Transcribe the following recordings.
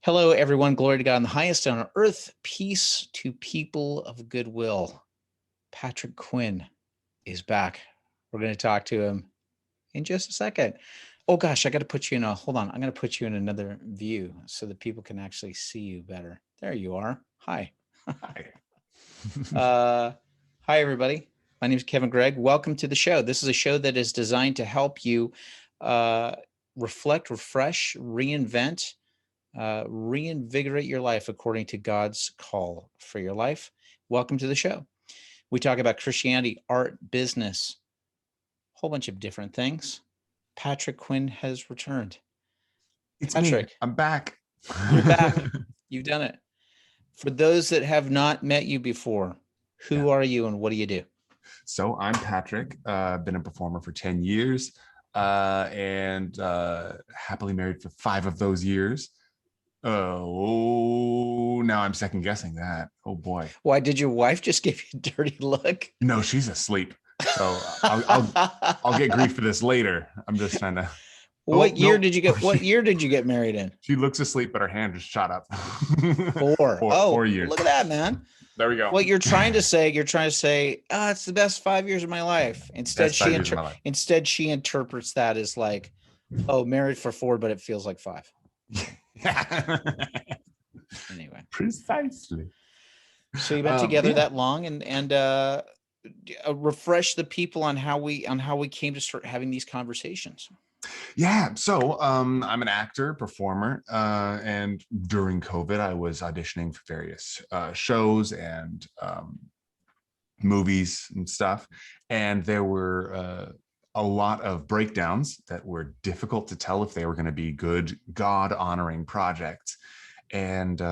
Hello, everyone. Glory to God in the highest on earth. Peace to people of goodwill. Patrick Quinn is back. We're going to talk to him in just a second. Oh gosh, I got to put you in hold on. I'm going to put you in another view so that people can actually see you better. There you are. Hi. Hi. Hi, everybody. My name is Kevin Gregg. Welcome to the show. This is a show that is designed to help you reflect, refresh, reinvent, reinvigorate your life according to God's call for your life. Welcome to the show. We talk about Christianity, art, business, a whole bunch of different things. Patrick Quinn has returned. It's Patrick, me. I'm back. You're back. You've done it. For those that have not met you before, who are you and what do you do? So I'm Patrick. I've been a performer for 10 years and happily married for 5 of those years. Now I'm second guessing that. Oh boy. Why did your wife just give you a dirty look? No, she's asleep. So I'll get grief for this later. I'm just trying to. What year did you get married in? She looks asleep, but her hand just shot up. 4. 4 years. Look at that, man. There we go. What you're trying to say, oh, it's the best 5 years of my life. Instead, she interprets that as like, oh, married for 4, but it feels like 5. Anyway, precisely. So you've been together that long, and refresh the people on how we came to start having these conversations. Yeah. So I'm an actor, performer, and during COVID, I was auditioning for various shows and movies and stuff. And there were a lot of breakdowns that were difficult to tell if they were going to be good, God-honoring projects. And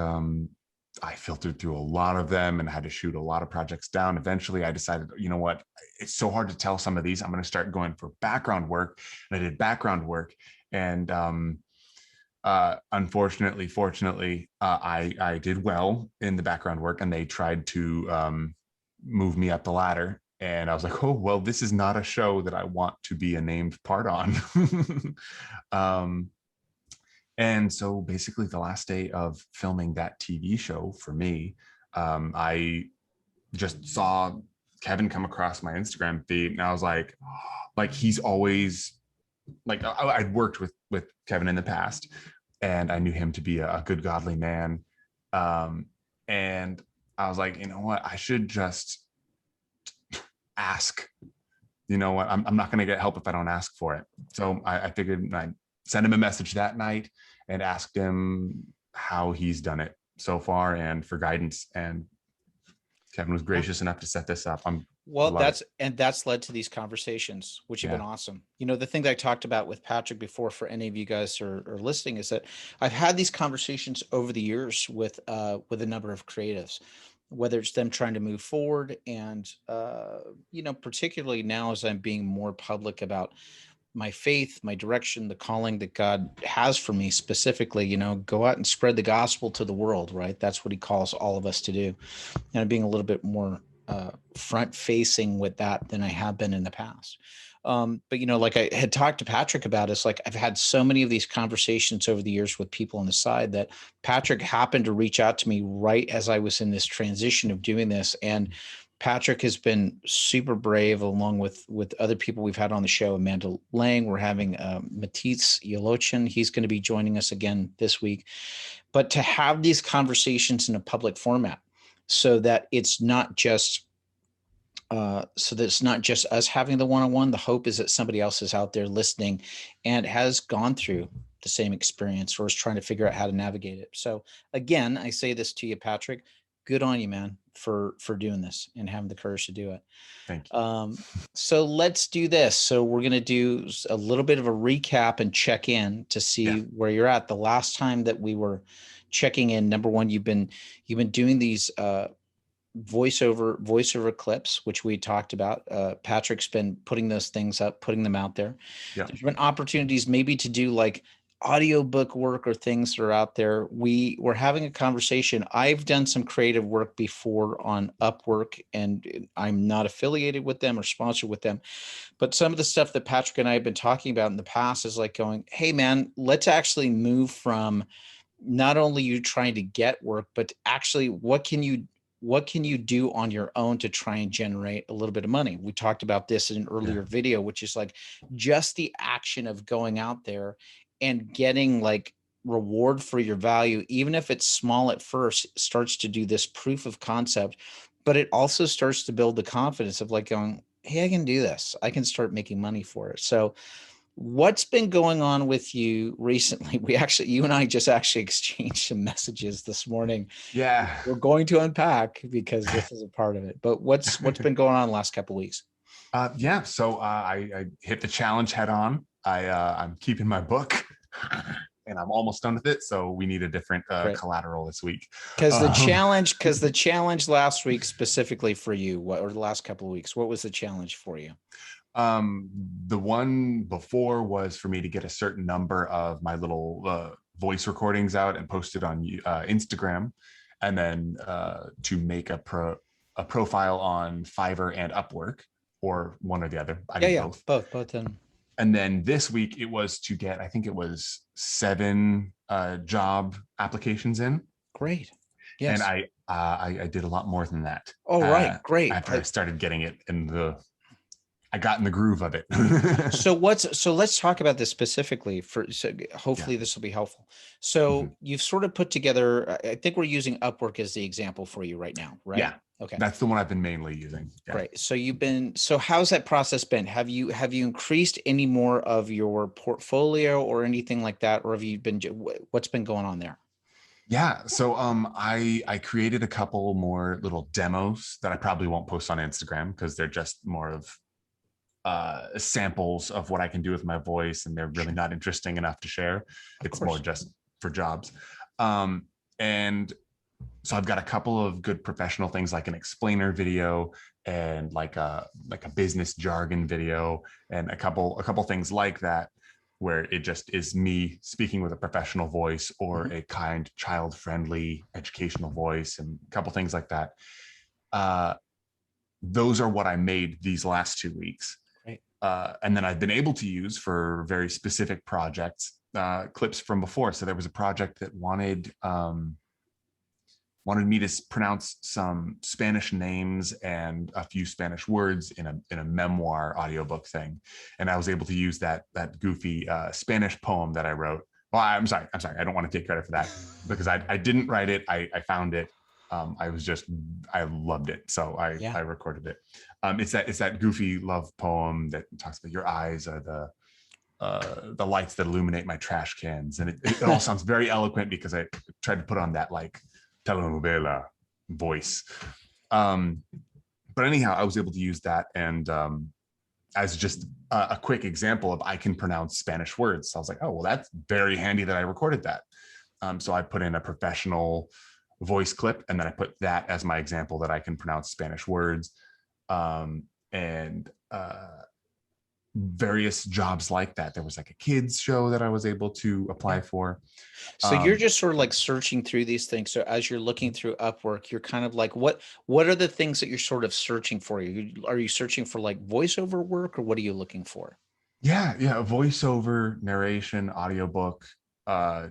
I filtered through a lot of them and had to shoot a lot of projects down. Eventually, I decided, you know what? It's so hard to tell some of these. I'm going to start going for background work. And I did background work. And unfortunately, fortunately, I did well in the background work. And they tried to move me up the ladder. And I was like, oh, well, this is not a show that I want to be a named part on. And so basically the last day of filming that TV show for me, I just saw Kevin come across my Instagram feed and I was like he's always like, I'd worked with Kevin in the past and I knew him to be a good, godly man. And I was like, you know what, I should just ask, you know what, I'm not going to get help if I don't ask for it. So I figured I'd send him a message that night and asked him how he's done it so far and for guidance. And Kevin was gracious enough to set this up. That's led to these conversations, which have been awesome. You know, the thing that I talked about with Patrick before, for any of you guys are listening, is that I've had these conversations over the years with a number of creatives, whether it's them trying to move forward and, particularly now as I'm being more public about my faith, my direction, the calling that God has for me specifically, go out and spread the gospel to the world, right? That's what he calls all of us to do. And I'm being a little bit more front facing with that than I have been in the past. But, like I had talked to Patrick about, it's like I've had so many of these conversations over the years with people on the side that Patrick happened to reach out to me right as I was in this transition of doing this. And Patrick has been super brave, along with other people we've had on the show. Amanda Lang, we're having Matisse Yolochin. He's going to be joining us again this week. But to have these conversations in a public format, so that it's not just us having the one-on-one. The hope is that somebody else is out there listening and has gone through the same experience or is trying to figure out how to navigate it. So again, I say this to you, Patrick. Good on you, man, for doing this and having the courage to do it. Thank you. So let's do this. So we're going to do a little bit of a recap and check in to see where you're at. The last time that we were checking in, number one, you've been doing these voiceover clips, which we talked about. Patrick's been putting those things up, putting them out there. There's been opportunities maybe to do like audiobook work or things that are out there. We were having a conversation. I've done some creative work before on Upwork, and I'm not affiliated with them or sponsored with them. But some of the stuff that Patrick and I have been talking about in the past is like going, hey man, let's actually move from not only you trying to get work, but actually what can you do on your own to try and generate a little bit of money? We talked about this in an earlier video, which is like just the action of going out there and getting like reward for your value, even if it's small at first, starts to do this proof of concept, but it also starts to build the confidence of like going, hey, I can do this. I can start making money for it. So what's been going on with you recently? You and I just actually exchanged some messages this morning. Yeah. We're going to unpack because this is a part of it. But what's been going on the last couple of weeks? Yeah. So I hit the challenge head on. I'm keeping my book, and I'm almost done with it. So we need a different collateral this week. Because the challenge last week specifically for you, or the last couple of weeks, what was the challenge for you? The one before was for me to get a certain number of my little voice recordings out and post it on Instagram, and then to make a profile on Fiverr and Upwork, or one or the other. I did both. And then this week it was to get, I think it was 7 job applications in. Great. Yes. And I did a lot more than that. Oh, right. Great. After I started getting it I got in the groove of it. So let's talk about this specifically hopefully this will be helpful. So you've sort of put together, I think we're using Upwork as the example for you right now, right? Yeah. Okay. That's the one I've been mainly using. Yeah. Right. So how's that process been? Have you increased any more of your portfolio or anything like that? Or have you what's been going on there? Yeah. So I created a couple more little demos that I probably won't post on Instagram because they're just more of samples of what I can do with my voice, and they're really not interesting enough to share. It's more just for jobs. And so I've got a couple of good professional things, like an explainer video and like a business jargon video, and a couple things like that, where it just is me speaking with a professional voice or a kind, child-friendly educational voice, and a couple things like that. Those are what I made these last 2 weeks. And then I've been able to use for very specific projects, clips from before. So there was a project that wanted me to pronounce some Spanish names and a few Spanish words in a memoir audiobook thing. And I was able to use that goofy Spanish poem that I wrote. Well, I'm sorry. I don't want to take credit for that because I didn't write it. I found it. I loved it. So I recorded it. It's that goofy love poem that talks about your eyes are the lights that illuminate my trash cans. And it all sounds very eloquent because I tried to put on that like telenovela voice. But anyhow, I was able to use that. And as just a quick example of I can pronounce Spanish words. So I was like, oh, well, that's very handy that I recorded that. So I put in a professional voice clip, and then I put that as my example that I can pronounce Spanish words, and various jobs like that. There was like a kids show that I was able to apply for. So you're just sort of like searching through these things. So as you're looking through Upwork, you're kind of like, what are the things that you're sort of searching for? Are you searching for like voiceover work, or what are you looking for? Yeah, voiceover, narration, audiobook,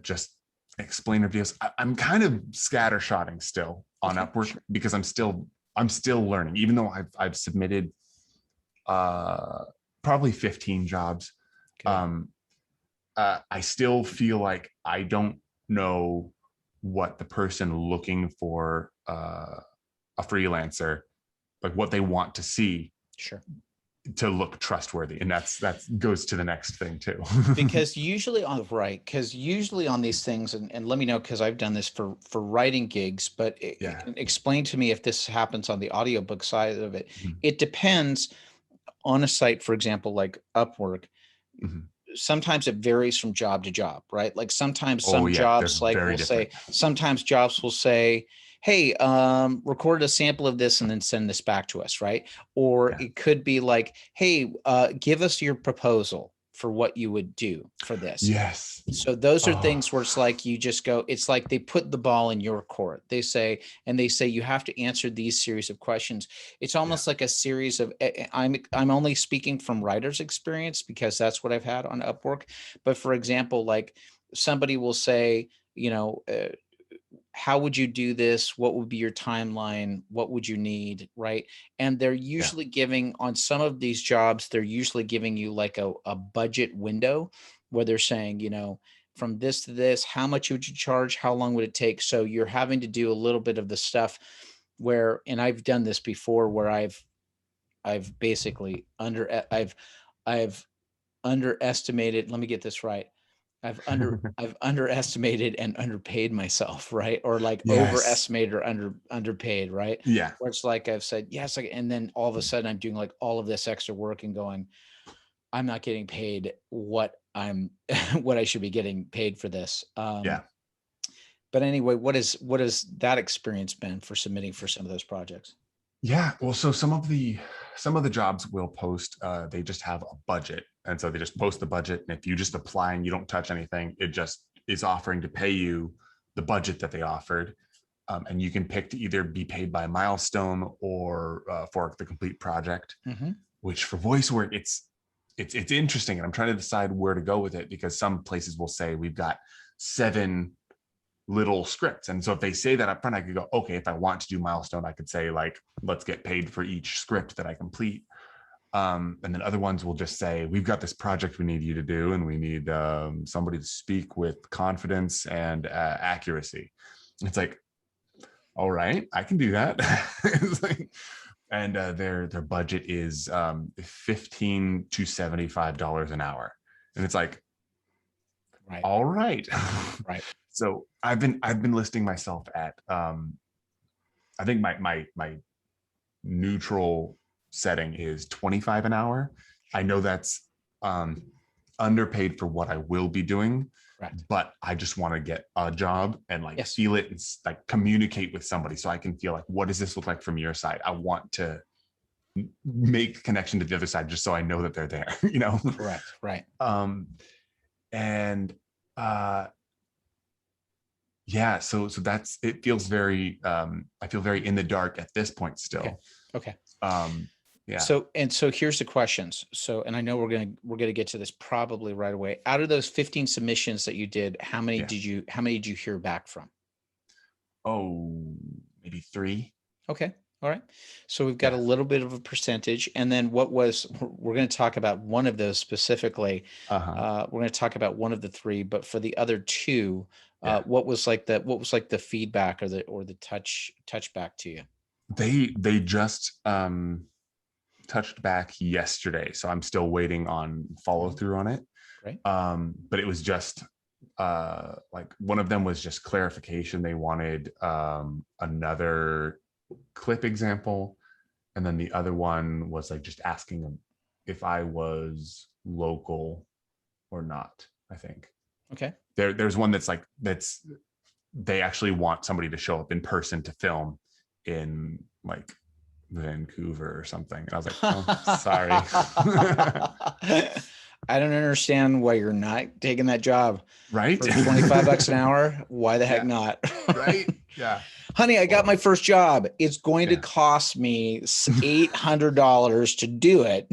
just explainer videos. I'm kind of scattershotting still on Upwork because I'm still learning, even though I've submitted probably 15 jobs. Okay. I still feel like I don't know what the person looking for a freelancer, like what they want to see. Sure. To look trustworthy, and that goes to the next thing too. Because usually on these things, and let me know, because I've done this for writing gigs, but explain to me if this happens on the audiobook side of it. It depends on a site, for example, like Upwork. Sometimes it varies from job to job, right? Like sometimes jobs sometimes jobs will say, hey, record a sample of this and then send this back to us, right? Or it could be like, hey, give us your proposal for what you would do for this. Yes. So those are things where it's like you just go, it's like they put the ball in your court. They say you have to answer these series of questions. It's almost like a series of, I'm only speaking from writer's experience because that's what I've had on Upwork. But for example, like somebody will say, you know, how would you do this? What would be your timeline? What would you need? Right. And they're Yeah. usually giving, on some of these jobs, they're usually giving you like a budget window where they're saying, you know, from this to this, how much would you charge? How long would it take? So you're having to do a little bit of the stuff where, and I've done this before, where I've basically I've underestimated, let me get this right. I've underestimated and underpaid myself, right? Or like Yes. overestimated or underpaid, right? Yeah. Where it's like I've said, yes, like, and then all of a sudden I'm doing like all of this extra work and going, I'm not getting paid what I'm what I should be getting paid for this. Yeah. But anyway, what has that experience been for submitting for some of those projects? Yeah. Well, so some of the jobs will post, they just have a budget. And so they just post the budget. And if you just apply and you don't touch anything, it just is offering to pay you the budget that they offered. And you can pick to either be paid by milestone or for the complete project, Mm-hmm. which for voice work, it's interesting. And I'm trying to decide where to go with it, because some places will say we've got 7 little scripts. And so if they say that up front, I could go, okay, if I want to do milestone, I could say like, let's get paid for each script that I complete. And then other ones will just say, we've got this project we need you to do, and we need somebody to speak with confidence and accuracy. It's like, all right, I can do that. It's like, and their budget is $15 to $75 an hour. And it's like, Right. all right. Right. So I've been listing myself at I think my neutral setting is 25 an hour. I know that's underpaid for what I will be doing, Correct. but I just want to get a job and like Yes. feel it and like communicate with somebody, so I can feel like, what does this look like from your side? I want to make connection to the other side just so I know that they're there, you know? Correct. Right. And yeah, so that's, it feels very I feel very in the dark at this point still. Okay. Yeah. So here's the questions. So, and I know we're gonna get to this probably right away. Out of those 15 submissions that you did, how many Yeah. did you hear back from? Oh, maybe 3. Okay. All right. So we've got a little bit of a percentage. And then we're going to talk about one of those specifically. We're going to talk about one of the 3, but for the other 2, what was like the feedback or the touch back to you? They just touched back yesterday, so I'm still waiting on follow through on it. Right. But it was just like one of them was just clarification. They wanted another clip example, and then the other one was like just asking them if I was local or not, I think. Okay. There's one that's like, they actually want somebody to show up in person to film in like Vancouver or something. And I was like, oh, sorry. I don't understand why you're not taking that job. Right. For $25 an hour. Why the heck not? Right. Yeah. Honey, I got my first job. It's going to cost me $800 to do it.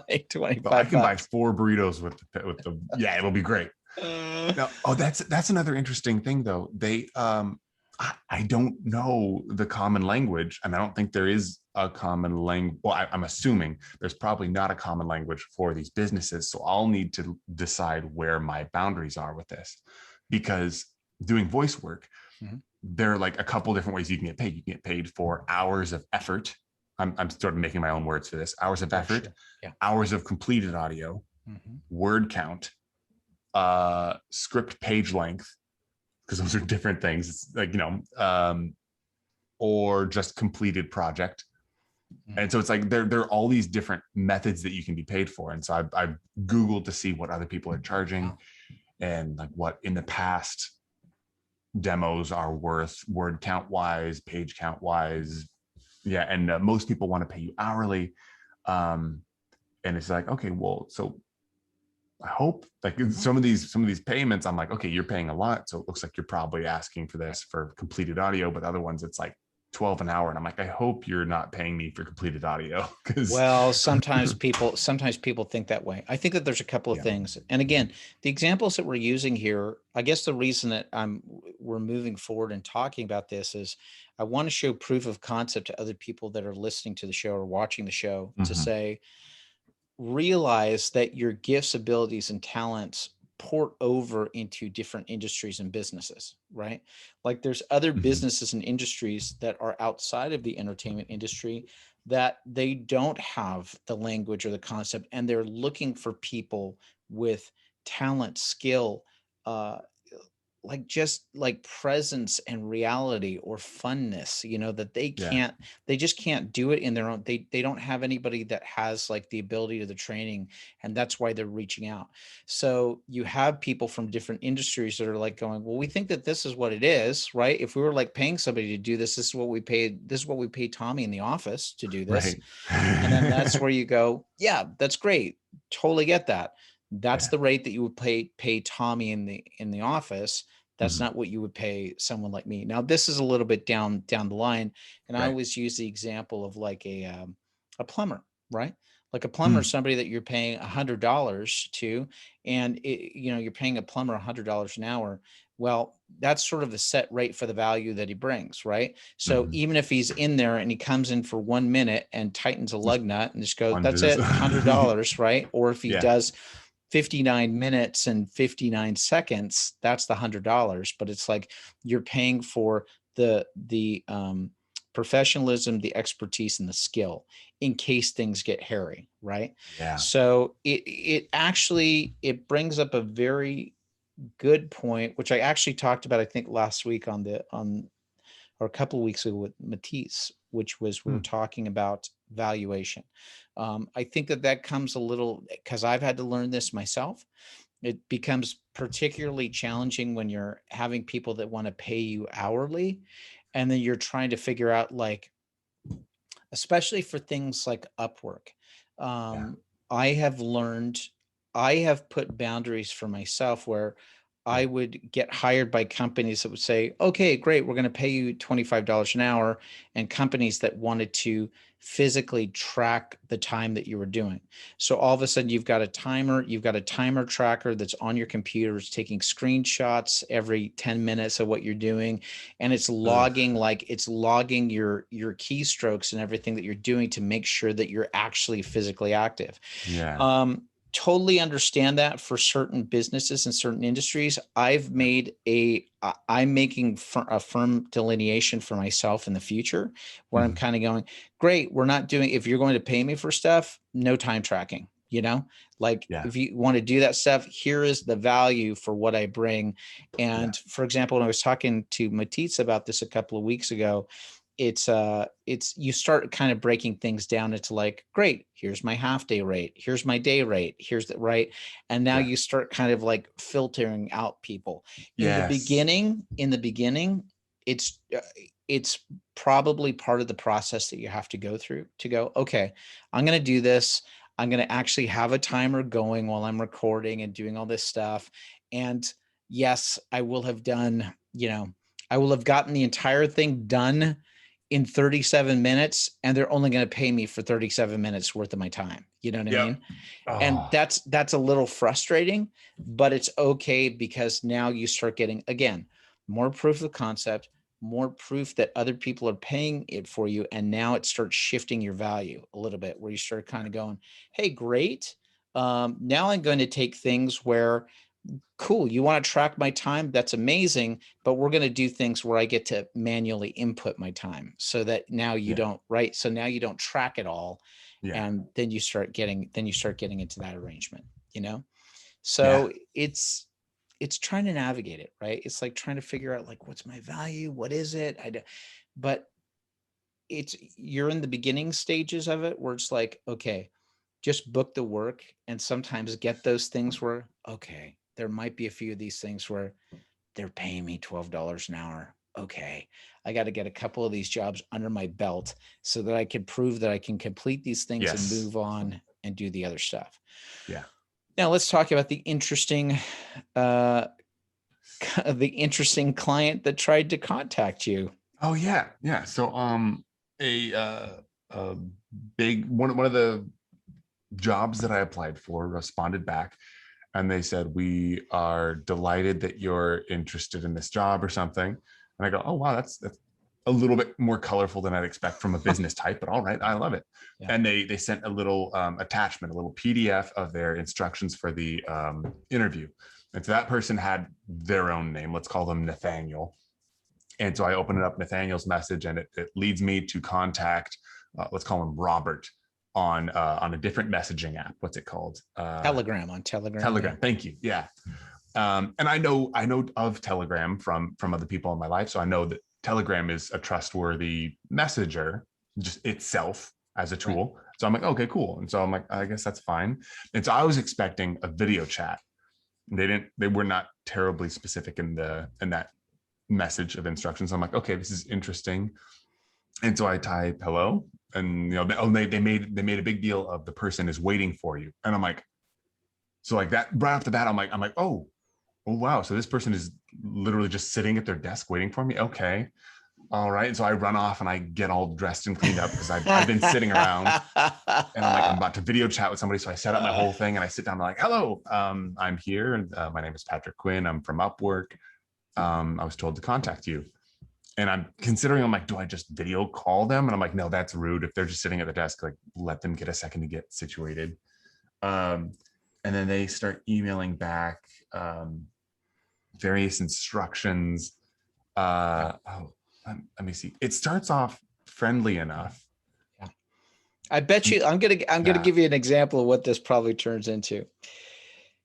Like 25 I can buy bucks. 4 burritos with the yeah, it'll be great. No, that's another interesting thing though. They I don't know the common language, and I don't think there is a common language. Well, I'm assuming there's probably not a common language for these businesses. So I'll need to decide where my boundaries are with this, because doing voice work, there are like a couple different ways you can get paid. You can get paid for hours of effort. I'm sort of making my own words for this. Hours of effort, hours of completed audio, word count, script page length, because those are different things. It's like, or just completed project. And so it's like there are all these different methods that you can be paid for. And so I've Googled to see what other people are charging and like what in the past demos are worth, word count wise, page count wise. Yeah. And most people want to pay you hourly. And it's like, okay, well, so I hope like some of these payments, I'm like, okay, you're paying a lot. So it looks like you're probably asking for this for completed audio, but other ones, it's like 12 an hour. And I'm like, I hope you're not paying me for completed audio. Because Well, sometimes people think that way. I think that there's a couple of yeah. things. And again, the examples that we're using here, I guess the reason that we're moving forward and talking about this is I want to show proof of concept to other people that are listening to the show or watching the show to Mhm. say, realize that your gifts, abilities, and talents port over into different industries and businesses, right? Like there's other Mhm. businesses and industries that are outside of the entertainment industry that they don't have the language or the concept, and they're looking for people with talent, skill, uh, like just like presence and reality or funness, that Yeah. they just can't do it in their own. They don't have anybody that has like the ability to the training, and that's why they're reaching out. So you have people from different industries that are like going, well, we think that this is what it is, right? If we were like paying somebody to do this, this is what we paid Tommy in the office to do this. Right. And then that's where you go, yeah, that's great. Totally get that. That's Yeah. the rate that you would pay Tommy in the office. That's Mhm. not what you would pay someone like me. Now, this is a little bit down the line, and I Right. always use the example of like a plumber, right? Like a plumber, Mm. somebody that you're paying $100 to, and you're paying a plumber $100 an hour. Well, that's sort of the set rate for the value that he brings, right? So Mhm. even if he's in there and he comes in for 1 minute and tightens a Just lug nut and just goes, that's lunges. it, $100, right? Or if he Yeah. does 59 minutes and 59 seconds, that's the $100. But it's like you're paying for the professionalism, the expertise, and the skill in case things get hairy, right? Yeah. So it actually it brings up a very good point, which I actually talked about, I think last week on or a couple of weeks ago with Matisse, which was we were Mm. talking about valuation. I think that that comes a little because I've had to learn this myself. It becomes particularly challenging when you're having people that want to pay you hourly, and then you're trying to figure out like, especially for things like Upwork. Yeah. Um, I have learned, I have put boundaries for myself where I Right. would get hired by companies that would say, okay, great, we're going to pay you $25 an hour, and companies that wanted to physically track the time that you were doing. So all of a sudden you've got a timer tracker that's on your computer. It's taking screenshots every 10 minutes of what you're doing, and Ugh. it's logging your keystrokes and everything that you're doing to make sure that you're actually physically active. Yeah. Totally understand that for certain businesses and certain industries. Yeah. I'm making a firm delineation for myself in the future where I'm Mhm. kind of going, great, we're not doing, if you're going to pay me for stuff, no time tracking, like Yeah. if you want to do that stuff, here is the value for what I bring. Yeah. And for example, when I was talking to Matisse about this a couple of weeks ago, it's you start kind of breaking things down. It's like, great, here's my half day rate, here's my day rate, here's the right. And now Yeah. you start kind of like filtering out people. Yes. In the beginning, it's probably part of the process that you have to go through to go, okay, I'm going to do this. I'm going to actually have a timer going while I'm recording and doing all this stuff. And yes, I will have gotten the entire thing done in 37 minutes, and they're only going to pay me for 37 minutes worth of my time. You know what I Yep. mean? And Oh, that's a little frustrating, but it's okay because now you start getting, again, more proof of concept, more proof that other people are paying it for you. And now it starts shifting your value a little bit where you start kind of going, hey, great. Now I'm going to take things where, cool, you want to track my time, that's amazing, but we're going to do things where I get to manually input my time so that now you yeah. don't, right, so now you don't track it all. Yeah. And then you start getting into that arrangement, you know Yeah. so it's trying to navigate it, right? It's like trying to figure out like, what's my value, what is it, but it's, you're in the beginning stages of it where it's like, okay, just book the work, and sometimes get those things where, okay, there might be a few of these things where they're paying me $12 an hour. Okay, I got to get a couple of these jobs under my belt so that I can prove that I can complete these things and Yes. move on and do the other stuff. Yeah. Now let's talk about uh, the interesting client that tried to contact you. Oh yeah, yeah. So a big one of the jobs that I applied for responded back, and they said, we are delighted that you're interested in this job or something. And I go, oh wow, that's a little bit more colorful than I'd expect from a business type, but all right, I love it. Yeah. And they sent a little attachment, a little PDF of their instructions for the interview. And so that person had their own name. Let's call them Nathaniel. And so I open it up, Nathaniel's message, and it leads me to contact, let's call him Robert, on a different messaging app. What's it called? Telegram, on Telegram. Telegram. Thank you. Yeah. And I know of Telegram from other people in my life, so I know that Telegram is a trustworthy messenger, just itself as a tool. Right. So I'm like, okay, cool. And so I'm like, I guess that's fine. And so I was expecting a video chat. They were not terribly specific in that message of instructions. I'm like, okay, this is interesting. And so I type hello, and they made a big deal of the person is waiting for you. And I'm like, so like that right off the bat, I'm like, oh wow. So this person is literally just sitting at their desk waiting for me. Okay. All right. And so I run off and I get all dressed and cleaned up because I've been sitting around, and I'm about to video chat with somebody. So I set up my whole thing and I sit down and I'm like, hello, I'm here. And my name is Patrick Quinn. I'm from Upwork. I was told to contact you. And I'm considering, I'm like, do I just video call them? And I'm like, no, that's rude. If they're just sitting at the desk, like let them get a second to get situated. And then they start emailing back various instructions. Let me see. It starts off friendly enough. Yeah. I bet you, I'm gonna give you an example of what this probably turns into.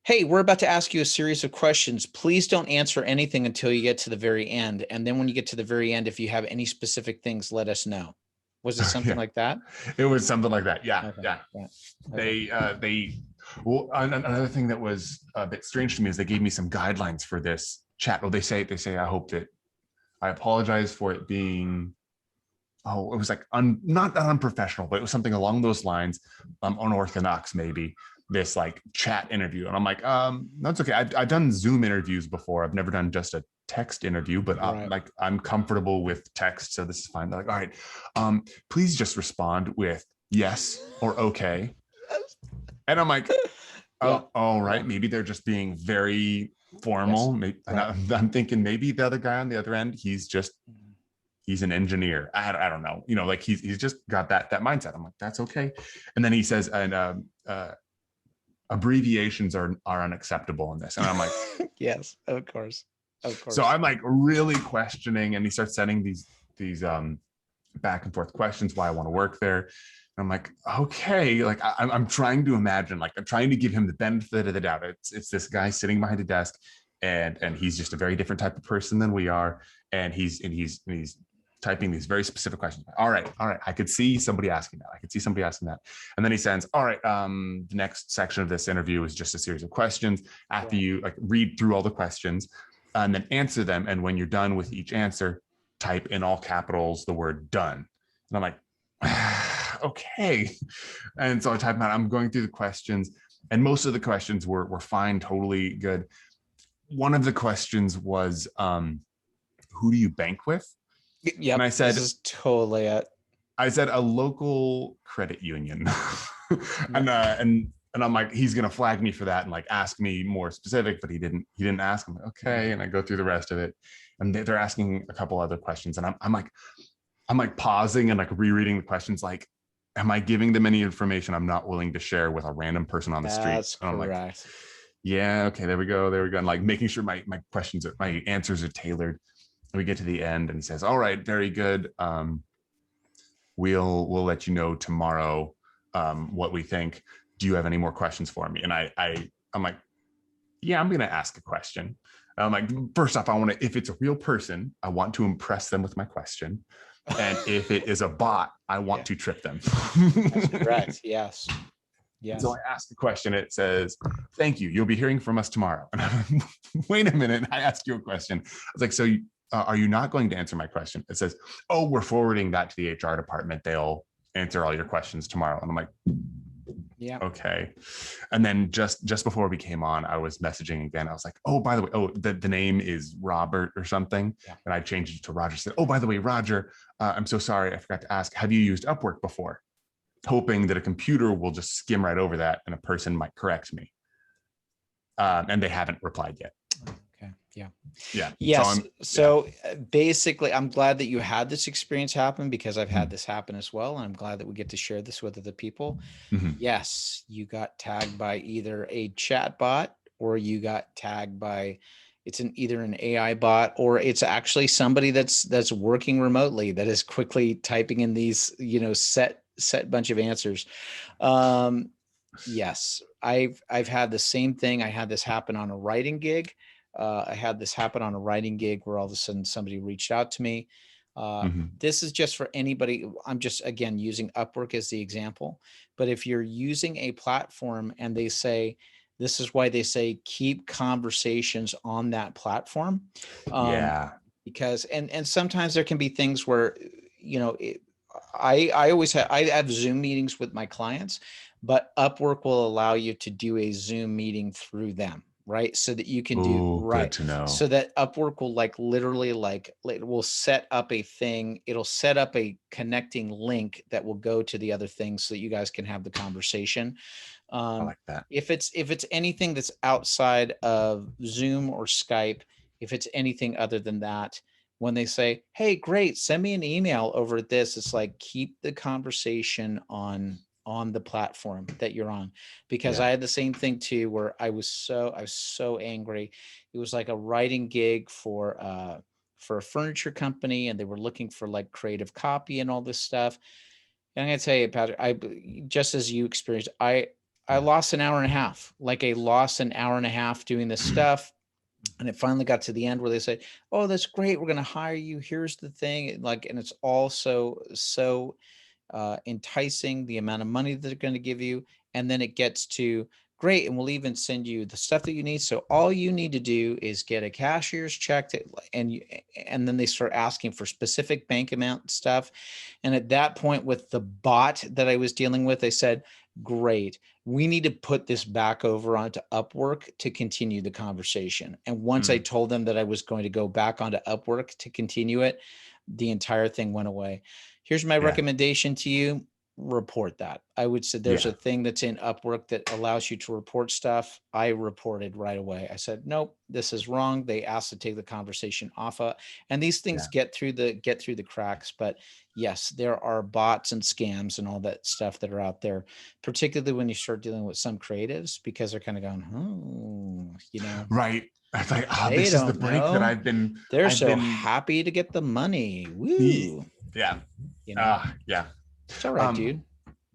Hey, we're about to ask you a series of questions. Please don't answer anything until you get to the very end. And then when you get to the very end, if you have any specific things, let us know. Was it something like that? It was something like that. Yeah. Okay. Yeah. Okay. Well, another thing that was a bit strange to me is they gave me some guidelines for this chat. Well, they say, I hope that I apologize for it being, it was like not unprofessional, but it was something along those lines, unorthodox maybe. This like chat interview. And I'm like, that's okay. I've done Zoom interviews before. I've never done just a text interview, but like I'm comfortable with text. So this is fine. They're like, all right, please just respond with yes or okay. And I'm like, oh, all right. Maybe they're just being very formal. Yes. Maybe, I'm thinking maybe the other guy on the other end, he's an engineer. I don't know. Like he's just got that mindset. I'm like, that's okay. And then he says, and abbreviations are unacceptable in this. And I'm like, yes, of course. So I'm like really questioning, and he starts sending these back and forth questions why I want to work there. And I'm like, okay, like I'm trying to imagine, like I'm trying to give him the benefit of the doubt. It's this guy sitting behind a desk, and he's just a very different type of person than we are, and he's typing these very specific questions. All right. I could see somebody asking that. And then he sends, all right, the next section of this interview is just a series of questions. After you like read through all the questions and then answer them. And when you're done with each answer, type in all capitals the word done. And I'm like, okay. And so I type out, I'm going through the questions, and most of the questions were fine, totally good. One of the questions was, who do you bank with? Yeah, and I said, this is totally it. I said a local credit union. And I'm like, he's gonna flag me for that and like ask me more specific, but he didn't ask. I'm like, okay. And I go through the rest of it, and they're asking a couple other questions, and I'm like pausing and like rereading the questions, like, am I giving them any information I'm not willing to share with a random person on the street? That's correct. I'm like, yeah, okay, there we go. And like making sure my answers are tailored. We get to the end, and he says, all right, very good. We'll let you know tomorrow what we think. Do you have any more questions for me? And I'm like, yeah, I'm going to ask a question. And I'm like, first off, if it's a real person, I want to impress them with my question. And if it is a bot, I want to trip them. That's correct. Yes. So I asked the question. It says, thank you. You'll be hearing from us tomorrow. And I'm like, wait a minute. I asked you a question. I was like, so are you not going to answer my question? It says, oh, we're forwarding that to the HR department. They'll answer all your questions tomorrow. And I'm like, Yeah. Okay. And then just before we came on, I was messaging again. I was like, oh, by the way, oh, the name is Robert or something. Yeah. And I changed it to Roger. Said, oh, by the way, Roger, I'm so sorry. I forgot to ask, have you used Upwork before? Hoping that a computer will just skim right over that and a person might correct me. And they haven't replied yet. Okay. Yeah. Yeah. Yes. So So basically, I'm glad that you had this experience happen, because I've had Mhm. this happen as well. And I'm glad that we get to share this with other people. Mhm. Yes, you got tagged by either a chat bot, or you got tagged by it's either an AI bot, or it's actually somebody that's working remotely that is quickly typing in these, set bunch of answers. Um, yes, I've had the same thing. I had this happen on a writing gig. I had this happen on a writing gig where all of a sudden somebody reached out to me. Mhm. This is just for anybody. I'm just, again, using Upwork as the example. But if you're using a platform and they say, this is why they say keep conversations on that platform. Um, Yeah. because, and sometimes there can be things where, you know, it, I have Zoom meetings with my clients, but Upwork will allow you to do a Zoom meeting through them, right? So that you can do Oh, good right. to know. So that Upwork will like literally like it will set up a thing. It'll set up a connecting link that will go to the other thing so that you guys can have the conversation. I Um, like that. if it's anything that's outside of Zoom or Skype, if it's anything other than that, when they say, "Hey, great, send me an email over this," it's like keep the conversation on the platform that you're on. Because I Yeah. had the same thing too, where I was so angry. It was like a writing gig for a furniture company, and they were looking for like creative copy and all this stuff. And I'm gonna tell you, Patrick, just as you experienced, I Yeah. lost an hour and a half, like a lost an hour and a half doing this stuff. And it finally got to the end where they say, "Oh, that's great. We're going to hire you. Here's the thing." Like, and it's all so enticing, the amount of money that they're going to give you. And then it gets to great. And we'll even send you the stuff that you need. So all you need to do is get a cashier's check and then they start asking for specific bank amount stuff. And at that point, with the bot that I was dealing with, they said, great, we need to put this back over onto Upwork to continue the conversation. And once I Mm. told them that I was going to go back onto Upwork to continue it, the entire thing went away. Here's my Yeah. recommendation to you: report that. I would say there's a Yeah. thing that's in Upwork that allows you to report stuff. I reported right away. I said, nope, this is wrong. They asked to take the conversation off of, and these things Yeah. get through the cracks. But yes, there are bots and scams and all that stuff that are out there, particularly when you start dealing with some creatives, because they're kind of going, Right. It's like, oh, they this is the don't break that know. They're I've so been, happy to get the money. Woo. yeah. You know, Yeah. it's all right, Um, dude.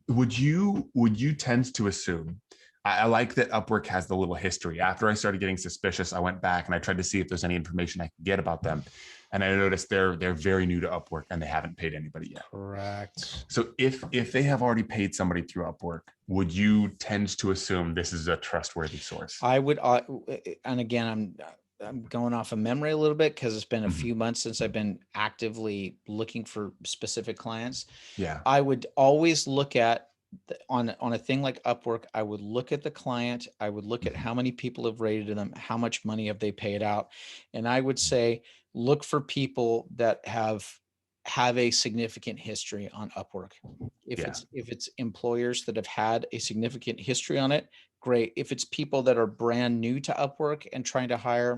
would you tend to assume, I like that Upwork has the little history. After I started getting suspicious, I went back and I tried to see if there's any information I could get about them. And I noticed they're very new to Upwork and they haven't paid anybody yet. Correct. So if they have already paid somebody through Upwork, would you tend to assume this is a trustworthy source? I would, and again, I'm going off of memory a little bit because it's been a Mhm. few months since I've been actively looking for specific clients. Yeah. I would always look at on a thing like Upwork. I would look at the client. I would look at Mhm. how many people have rated them, how much money have they paid out, and I would say look for people that have a significant history on Upwork. If Yeah. it's employers that have had a significant history on it, great. If it's people that are brand new to Upwork and trying to hire,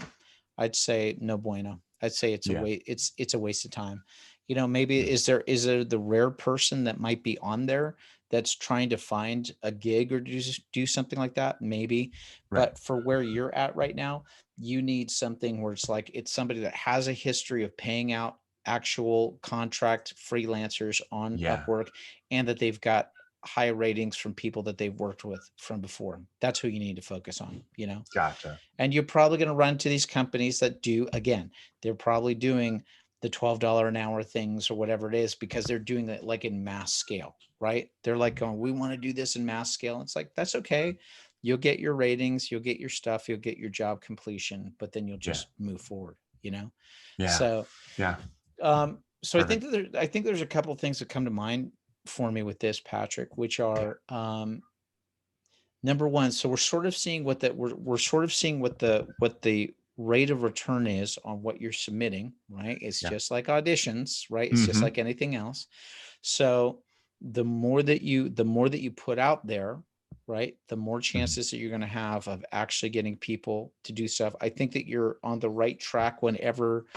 I'd say no bueno. I'd say it's a Yeah. waste. It's a waste of time. Maybe Yeah. is there the rare person that might be on there that's trying to find a gig or do something like that? Maybe. Right. But for where you're at right now, you need something where it's like it's somebody that has a history of paying out actual contract freelancers on Yeah. Upwork, and that they've got high ratings from people that they've worked with from before. That's who you need to focus on. Gotcha. And you're probably going to run to these companies that do, again, they're probably doing the $12 an hour things or whatever it is, because they're doing it like in mass scale, right? They're like going, we want to do this in mass scale. It's like, that's okay. You'll get your ratings, you'll get your stuff, you'll get your job completion, but then you'll Yeah. just move forward. Yeah. So Yeah. so Perfect. I think there's a couple of things that come to mind for me with this, Patrick, which Yeah. are number one, so we're sort of seeing what that we're sort of seeing what the rate of return is on what you're submitting, right? It's Yeah. just like auditions, right? It's just Mm-hmm. like anything else. So the more that you put out there, right, the more Mm-hmm. chances that you're going to have of actually getting people to do stuff. I think that you're on the right track whenever,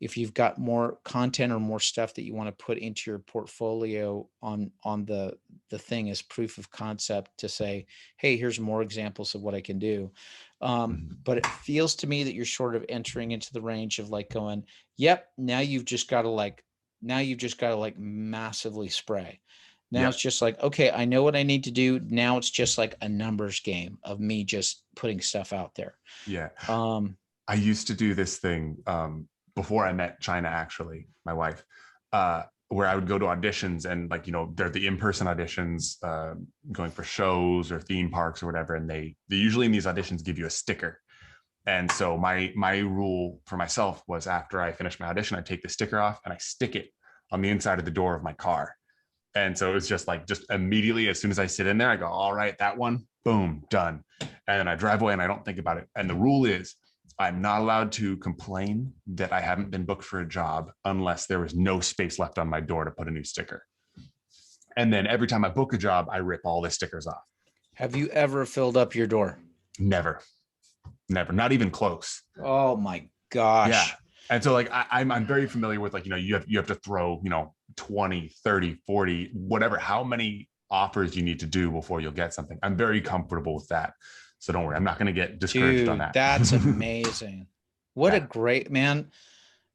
if you've got more content or more stuff that you want to put into your portfolio on the thing as proof of concept to say, hey, here's more examples of what I can do. Mm-hmm. But it feels to me that you're sort of entering into the range of like going, yep, now you've just got to like massively spray. Now Yeah. it's just like, okay, I know what I need to do. Now it's just like a numbers game of me just putting stuff out there. Yeah. Um, I used to do this thing before I met China, actually, my wife, where I would go to auditions and like, they're the in-person auditions, going for shows or theme parks or whatever. And they usually in these auditions give you a sticker. And so my rule for myself was after I finished my audition, I take the sticker off and I stick it on the inside of the door of my car. And so it was just immediately, as soon as I sit in there, I go, all right, that one, boom, done. And then I drive away and I don't think about it. And the rule is I'm not allowed to complain that I haven't been booked for a job unless there was no space left on my door to put a new sticker. And then every time I book a job, I rip all the stickers off. have you ever filled up your door? Never, never, not even close. Oh my Yeah. gosh. And so like I'm very familiar with like, you have to throw, 20, 30, 40, whatever, how many offers you need to do before you'll get something. I'm very comfortable with that. So don't worry, I'm not going to get discouraged on Dude, that. that's amazing. What a Yeah. great man.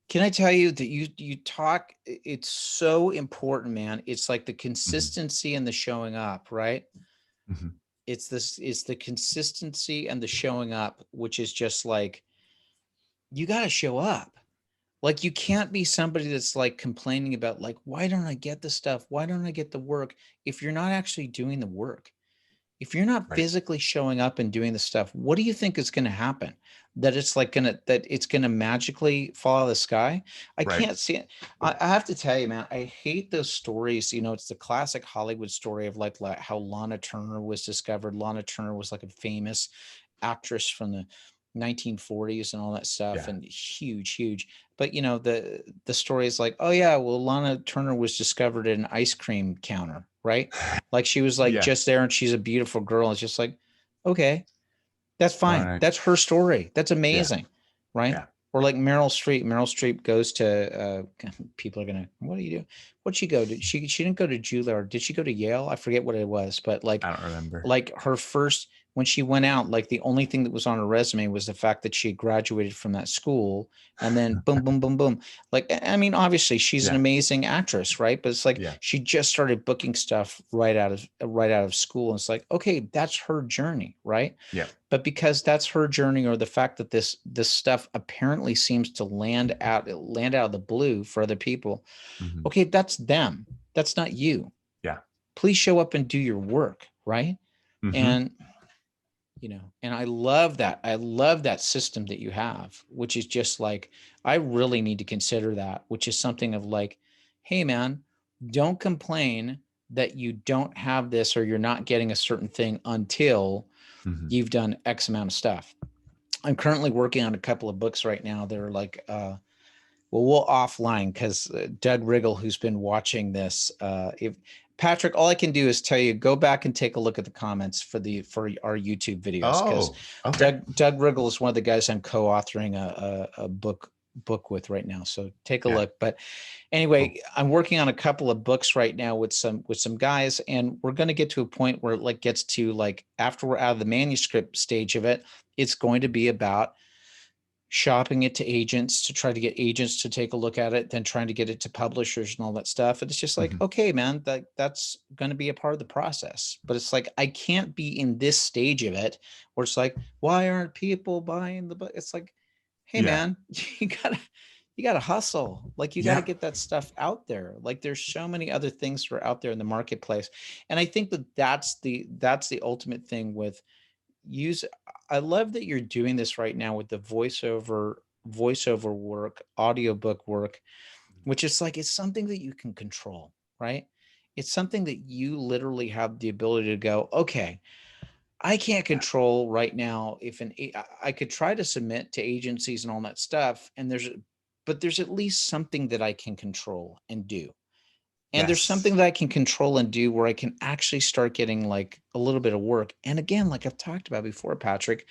Can I tell you that you talk, it's so important, man. It's like the Mm-hmm. consistency and the showing up, right? Mm-hmm. It's the consistency and the showing up, which is just like, you got to show up. Like, you can't be somebody that's like complaining about like, why don't I get the stuff? Why don't I get the work? If you're not actually doing the work, if you're not Right. physically showing up and doing the stuff, what do you think is going to happen? That it's like that it's gonna magically fall out of the sky? I Right. can't see it. I have to tell you, man, I hate those stories. It's the classic Hollywood story of like how Lana Turner was discovered. Lana Turner was like a famous actress from the 1940s and all that stuff, Yeah. and huge, huge. But the story is like, oh yeah, well, Lana Turner was discovered at an ice cream counter, right? Like she was like Yeah. just there and she's a beautiful girl. It's just like, okay, that's All fine. right. That's her story. That's Yeah. amazing, right? Yeah. Or like Meryl Streep. Meryl Streep goes to people are gonna, what do you do? What'd she go to? She didn't go to Juilliard. Did she go to Yale? I forget what it was, but I don't remember. like her first, when she went out, like the only thing that was on her resume was the fact that she had graduated from that school, and then boom, boom, boom, boom. Like, I mean, obviously she's an Yeah. amazing actress, right? But it's like Yeah. she just started booking stuff right out of school, and it's like, okay, that's her journey, right? Yeah. But because that's her journey, or the fact that this stuff apparently seems to land out of the blue for other people, Mm-hmm. okay, that's them. That's not you. Yeah. Please show up and do your work, right? Mm-hmm. And and I love that system that you have, which is just like, I really need to consider that, which is something of like, hey man, don't complain that you don't have this or you're not getting a certain thing until Mm-hmm. you've done X amount of stuff. I'm currently working on a couple of books right now. They're like, well, we'll offline, because Doug Riggle, who's been watching this, if Patrick, all I can do is tell you, go back and take a look at the comments for our YouTube videos, because Oh, okay. Doug Riggle is one of the guys I'm co-authoring a book with right now. So take a Yeah. look. But anyway, Cool. I'm working on a couple of books right now with some guys, and we're going to get to a point where it like gets to like, after we're out of the manuscript stage of it, it's going to be about shopping it to agents to try to get agents to take a look at it, then trying to get it to publishers and all that stuff. And it's just like, Mm-hmm. okay, man, that's going to be a part of the process. But it's like, I can't be in this stage of it where it's like, why aren't people buying the book? It's like, hey, Yeah. man, you gotta hustle. Like, you got to Yeah. get that stuff out there. Like, there's so many other things that are out there in the marketplace. And I think that that's the ultimate thing with use. I love that you're doing this right now with the voiceover work, audiobook work, which is like, it's something that you can control, right? It's something that you literally have the ability to go, okay, I can't control right now if I could try to submit to agencies and all that stuff. And but there's at least something that I can control and do. And there's Yes. something that I can control and do where I can actually start getting like a little bit of work. And again, like I've talked about before, Patrick,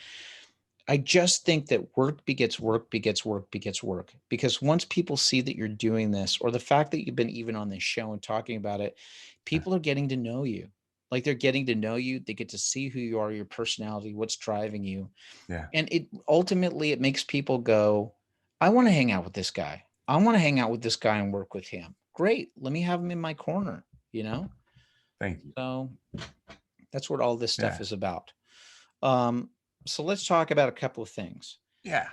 I just think that work begets work begets work begets work. Because once people see that you're doing this, or the fact that you've been even on this show and talking about it, Yeah. people are getting to know you. Like they're getting to know you. They get to see who you are, your personality, what's driving you. Yeah. And it ultimately it makes people go, I want to hang out with this guy. I want to hang out with this guy and work with him. Great. Let me have him in my corner, you know? Thank you. So that's what all this stuff Yeah. is about. Um, so let's talk about a couple of things. Yeah.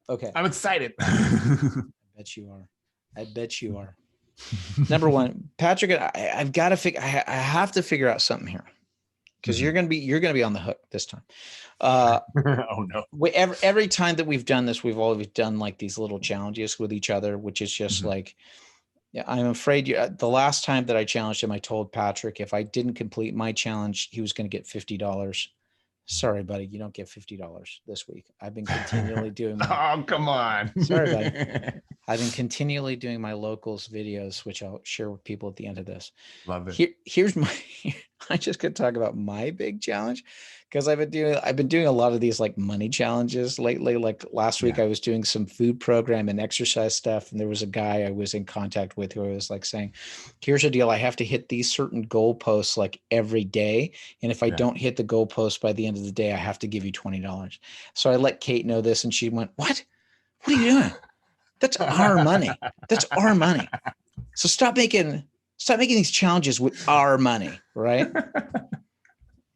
Okay. I'm excited. I bet you are. I bet you are. Number one, Patrick, I've got to figure. I have to figure out something here because you're gonna be on the hook this time. Oh no. Every time that we've done this, we've always done like these little challenges with each other, which is just like, yeah, I'm afraid the last time that I challenged him, I told Patrick if I didn't complete my challenge, he was going to get $50. Sorry, buddy, you don't get $50 this week. I've been continually doing my. Oh, come on. Sorry, buddy. I've been continually doing my locals videos, which I'll share with people at the end of this. Love it. Here's my. I just could talk about my big challenge because I've been doing a lot of these like money challenges lately. Like last week, I was doing some food program and exercise stuff, and there was a guy I was in contact with who I was like saying, "Here's the deal: I have to hit these certain goalposts like every day, and if I don't hit the goalpost by the end of the day, I have to give you $20." So I let Kate know this, and she went, "What? What are you doing? That's our money. That's our money. So stop making these challenges with our money, right?"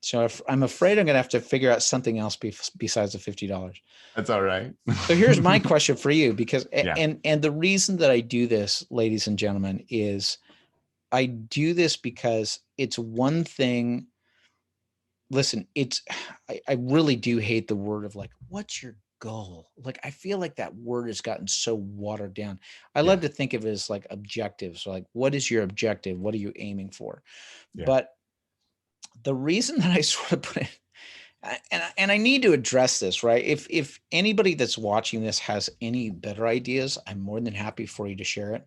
So I'm afraid I'm going to have to figure out something else besides the $50. That's all right. So here's my question for you, because and the reason that I do this, ladies and gentlemen, is I do this because it's one thing. Listen, I really do hate the word of like, what's your goal? Like, I feel like that word has gotten so watered down. I love to think of it as like objectives. Like, what is your objective? What are you aiming for? But the reason that I sort of put it, and I need to address this, right? If anybody that's watching this has any better ideas, I'm more than happy for you to share it.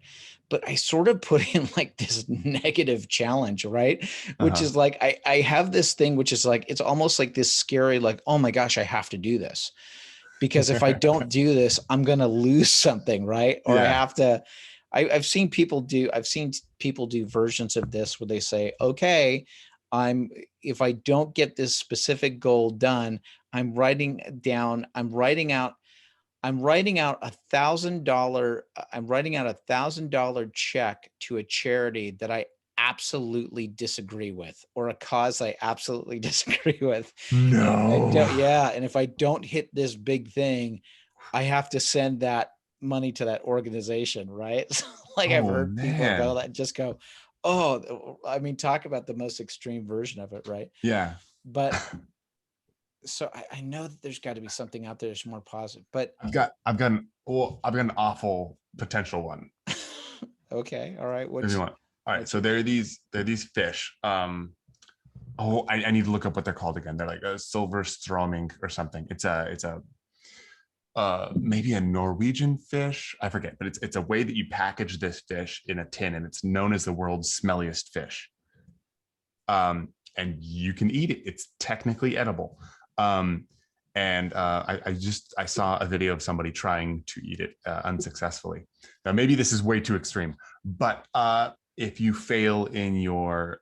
But I sort of put in like this negative challenge, right? Which is like, I have this thing, which is like, it's almost like this scary, like, oh my gosh, I have to do this. Because if I don't do this, I'm going to lose something, right? Or I have to, I've seen people do versions of this where they say, okay, if I don't get this specific goal done, I'm writing out $1,000 check to a charity that I absolutely disagree with, or a cause I absolutely disagree with. No. And if I don't hit this big thing, I have to send that money to that organization, right? So, like, I've heard people go that just go, oh, I mean, talk about the most extreme version of it, right? Yeah. But so I know that there's got to be something out there that's more positive, but I've got an awful potential one. Okay. All right. If you want. All right. So there are these fish. I need to look up what they're called again. They're like a silver stroming or something. It's a maybe a Norwegian fish. I forget, but it's a way that you package this fish in a tin, and it's known as the world's smelliest fish. And you can eat it. It's technically edible. And I saw a video of somebody trying to eat it unsuccessfully. Now, maybe this is way too extreme, but if you fail in your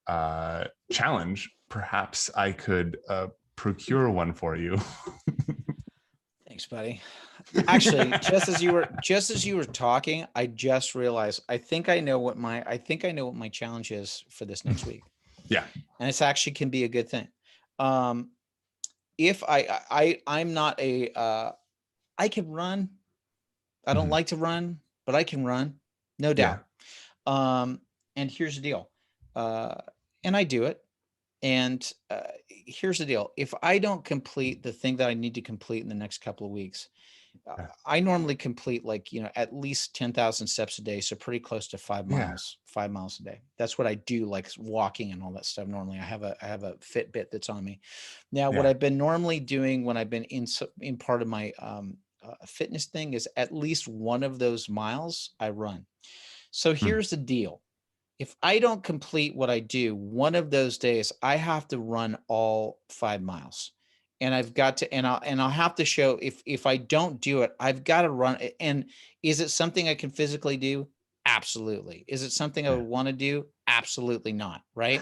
challenge, perhaps I could procure one for you. Thanks, buddy. Actually, just as you were talking, I just realized I think I know what my challenge is for this next week. Yeah. And it's actually can be a good thing. If I'm not I can run. I don't like to run, but I can run, no doubt. And here's the deal. And I do it. And here's the deal. If I don't complete the thing that I need to complete in the next couple of weeks, I normally complete like, at least 10,000 steps a day. So pretty close to 5 miles a day. That's what I do, like walking and all that stuff. Normally I have a Fitbit that's on me. Now, what I've been normally doing when I've been in part of my fitness thing is at least one of those miles I run. So here's the deal. If I don't complete what I do, one of those days I have to run all 5 miles. And I've got to, and I'll have to show if I don't do it, I've got to run. And is it something I can physically do? Absolutely. Is it something I would want to do? Absolutely not. Right.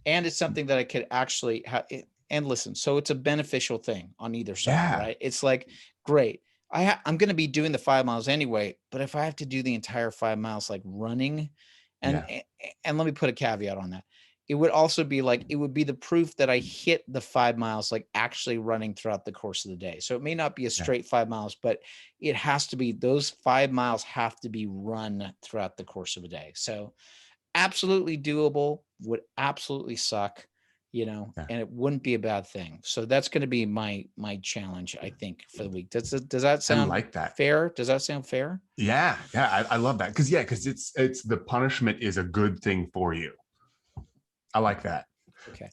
And it's something that I could actually have. And listen, so it's a beneficial thing on either side, right? It's like, great. I'm going to be doing the 5 miles anyway, but if I have to do the entire 5 miles, like running, and let me put a caveat on that. It would also be like, it would be the proof that I hit the 5 miles, like actually running throughout the course of the day. So it may not be a straight 5 miles, but it has to be, those 5 miles have to be run throughout the course of a day. So absolutely doable, would absolutely suck, and it wouldn't be a bad thing. So that's going to be my challenge, I think, for the week. Does that sound like that fair? Does that sound fair? Yeah. I love that. Cause it's the punishment is a good thing for you. I like that. Okay.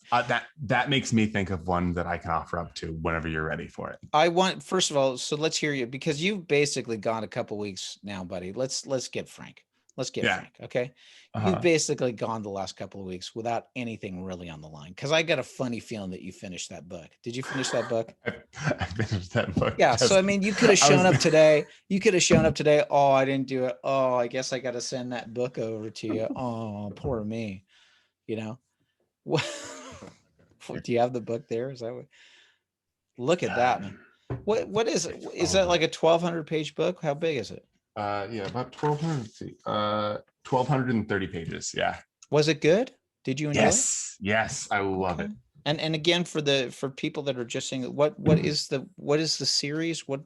That makes me think of one that I can offer up to whenever you're ready for it. I want, first of all, so let's hear you, because you've basically gone a couple weeks now, buddy. Let's get frank. Let's get frank. Okay. You've basically gone the last couple of weeks without anything really on the line. Cause I got a funny feeling that you finished that book. Did you finish that book? I finished that book. Yeah. So, I mean, you could have shown up today. Oh, I didn't do it. Oh, I guess I got to send that book over to you. Oh, poor me. What? Do you have the book there? Is that what? Look at that, man. What is it? Is that like a 1,200 page book? How big is it? About 1,230 pages. Yeah. Was it good? Did you enjoy it? Yes, I love it. And again, for people that are just saying, what is the series? What?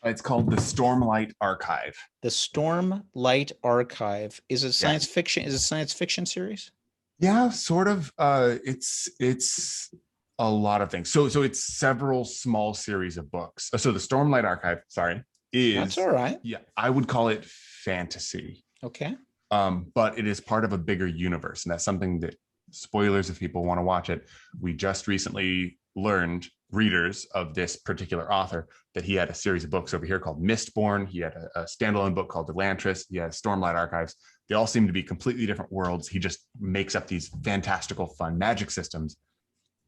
It's called the Stormlight Archive. The Stormlight Archive. Is it science fiction? Is it a science fiction series? Yeah, sort of. It's a lot of things. So it's several small series of books. So the Stormlight Archive, is, that's all right. Yeah, I would call it fantasy. Okay. But it is part of a bigger universe, and that's something that, spoilers if people want to watch it, we just recently learned, readers of this particular author, that he had a series of books over here called Mistborn. He had a standalone book called Elantris. He has Stormlight Archives. They all seem to be completely different worlds. He just makes up these fantastical, fun magic systems.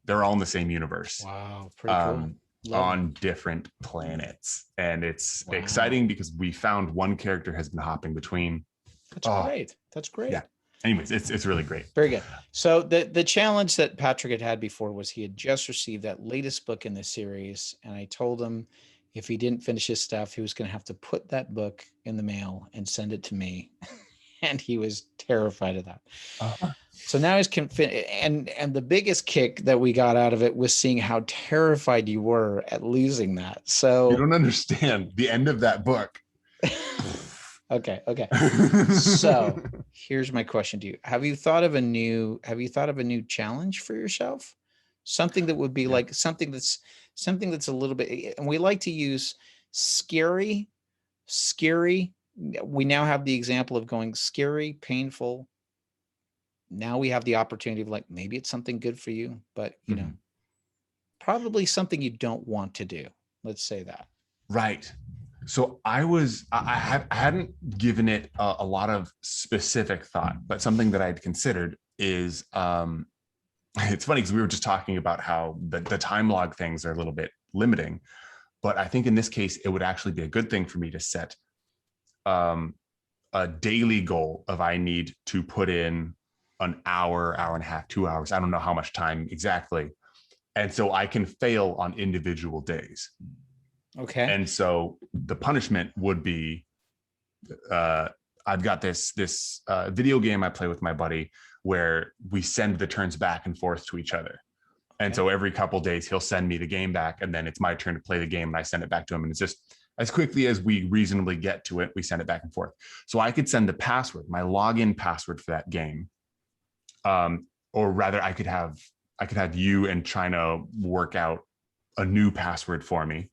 They're all in the same universe. Wow, pretty cool. On different planets. And it's exciting because we found one character has been hopping between. That's great. That's great. Yeah. Anyways, it's really great. Very good. So the challenge that Patrick had before was he had just received that latest book in the series. And I told him if he didn't finish his stuff, he was going to have to put that book in the mail and send it to me. And he was terrified of that. So now he's and the biggest kick that we got out of it was seeing how terrified you were at losing that. So you don't understand the end of that book. Okay. So here's my question to you. Have you thought of a new challenge for yourself? Something that would be like something that's a little bit, and we like to use scary. We now have the example of going scary, painful. Now we have the opportunity of like, maybe it's something good for you, but probably something you don't want to do. Let's say that. Right. So I hadn't given it a lot of specific thought, but something that I'd considered is, it's funny because we were just talking about how the time log things are a little bit limiting, but I think in this case, it would actually be a good thing for me to set a daily goal of I need to put in an hour and a half, 2 hours. I don't know how much time exactly. And so I can fail on individual days. Okay. And so the punishment would be, I've got this video game I play with my buddy where we send the turns back and forth to each other. And so every couple of days he'll send me the game back, and then it's my turn to play the game and I send it back to him. And it's just as quickly as we reasonably get to it, we send it back and forth. So I could send the password, my login password for that game. Or rather I could have you and China work out a new password for me,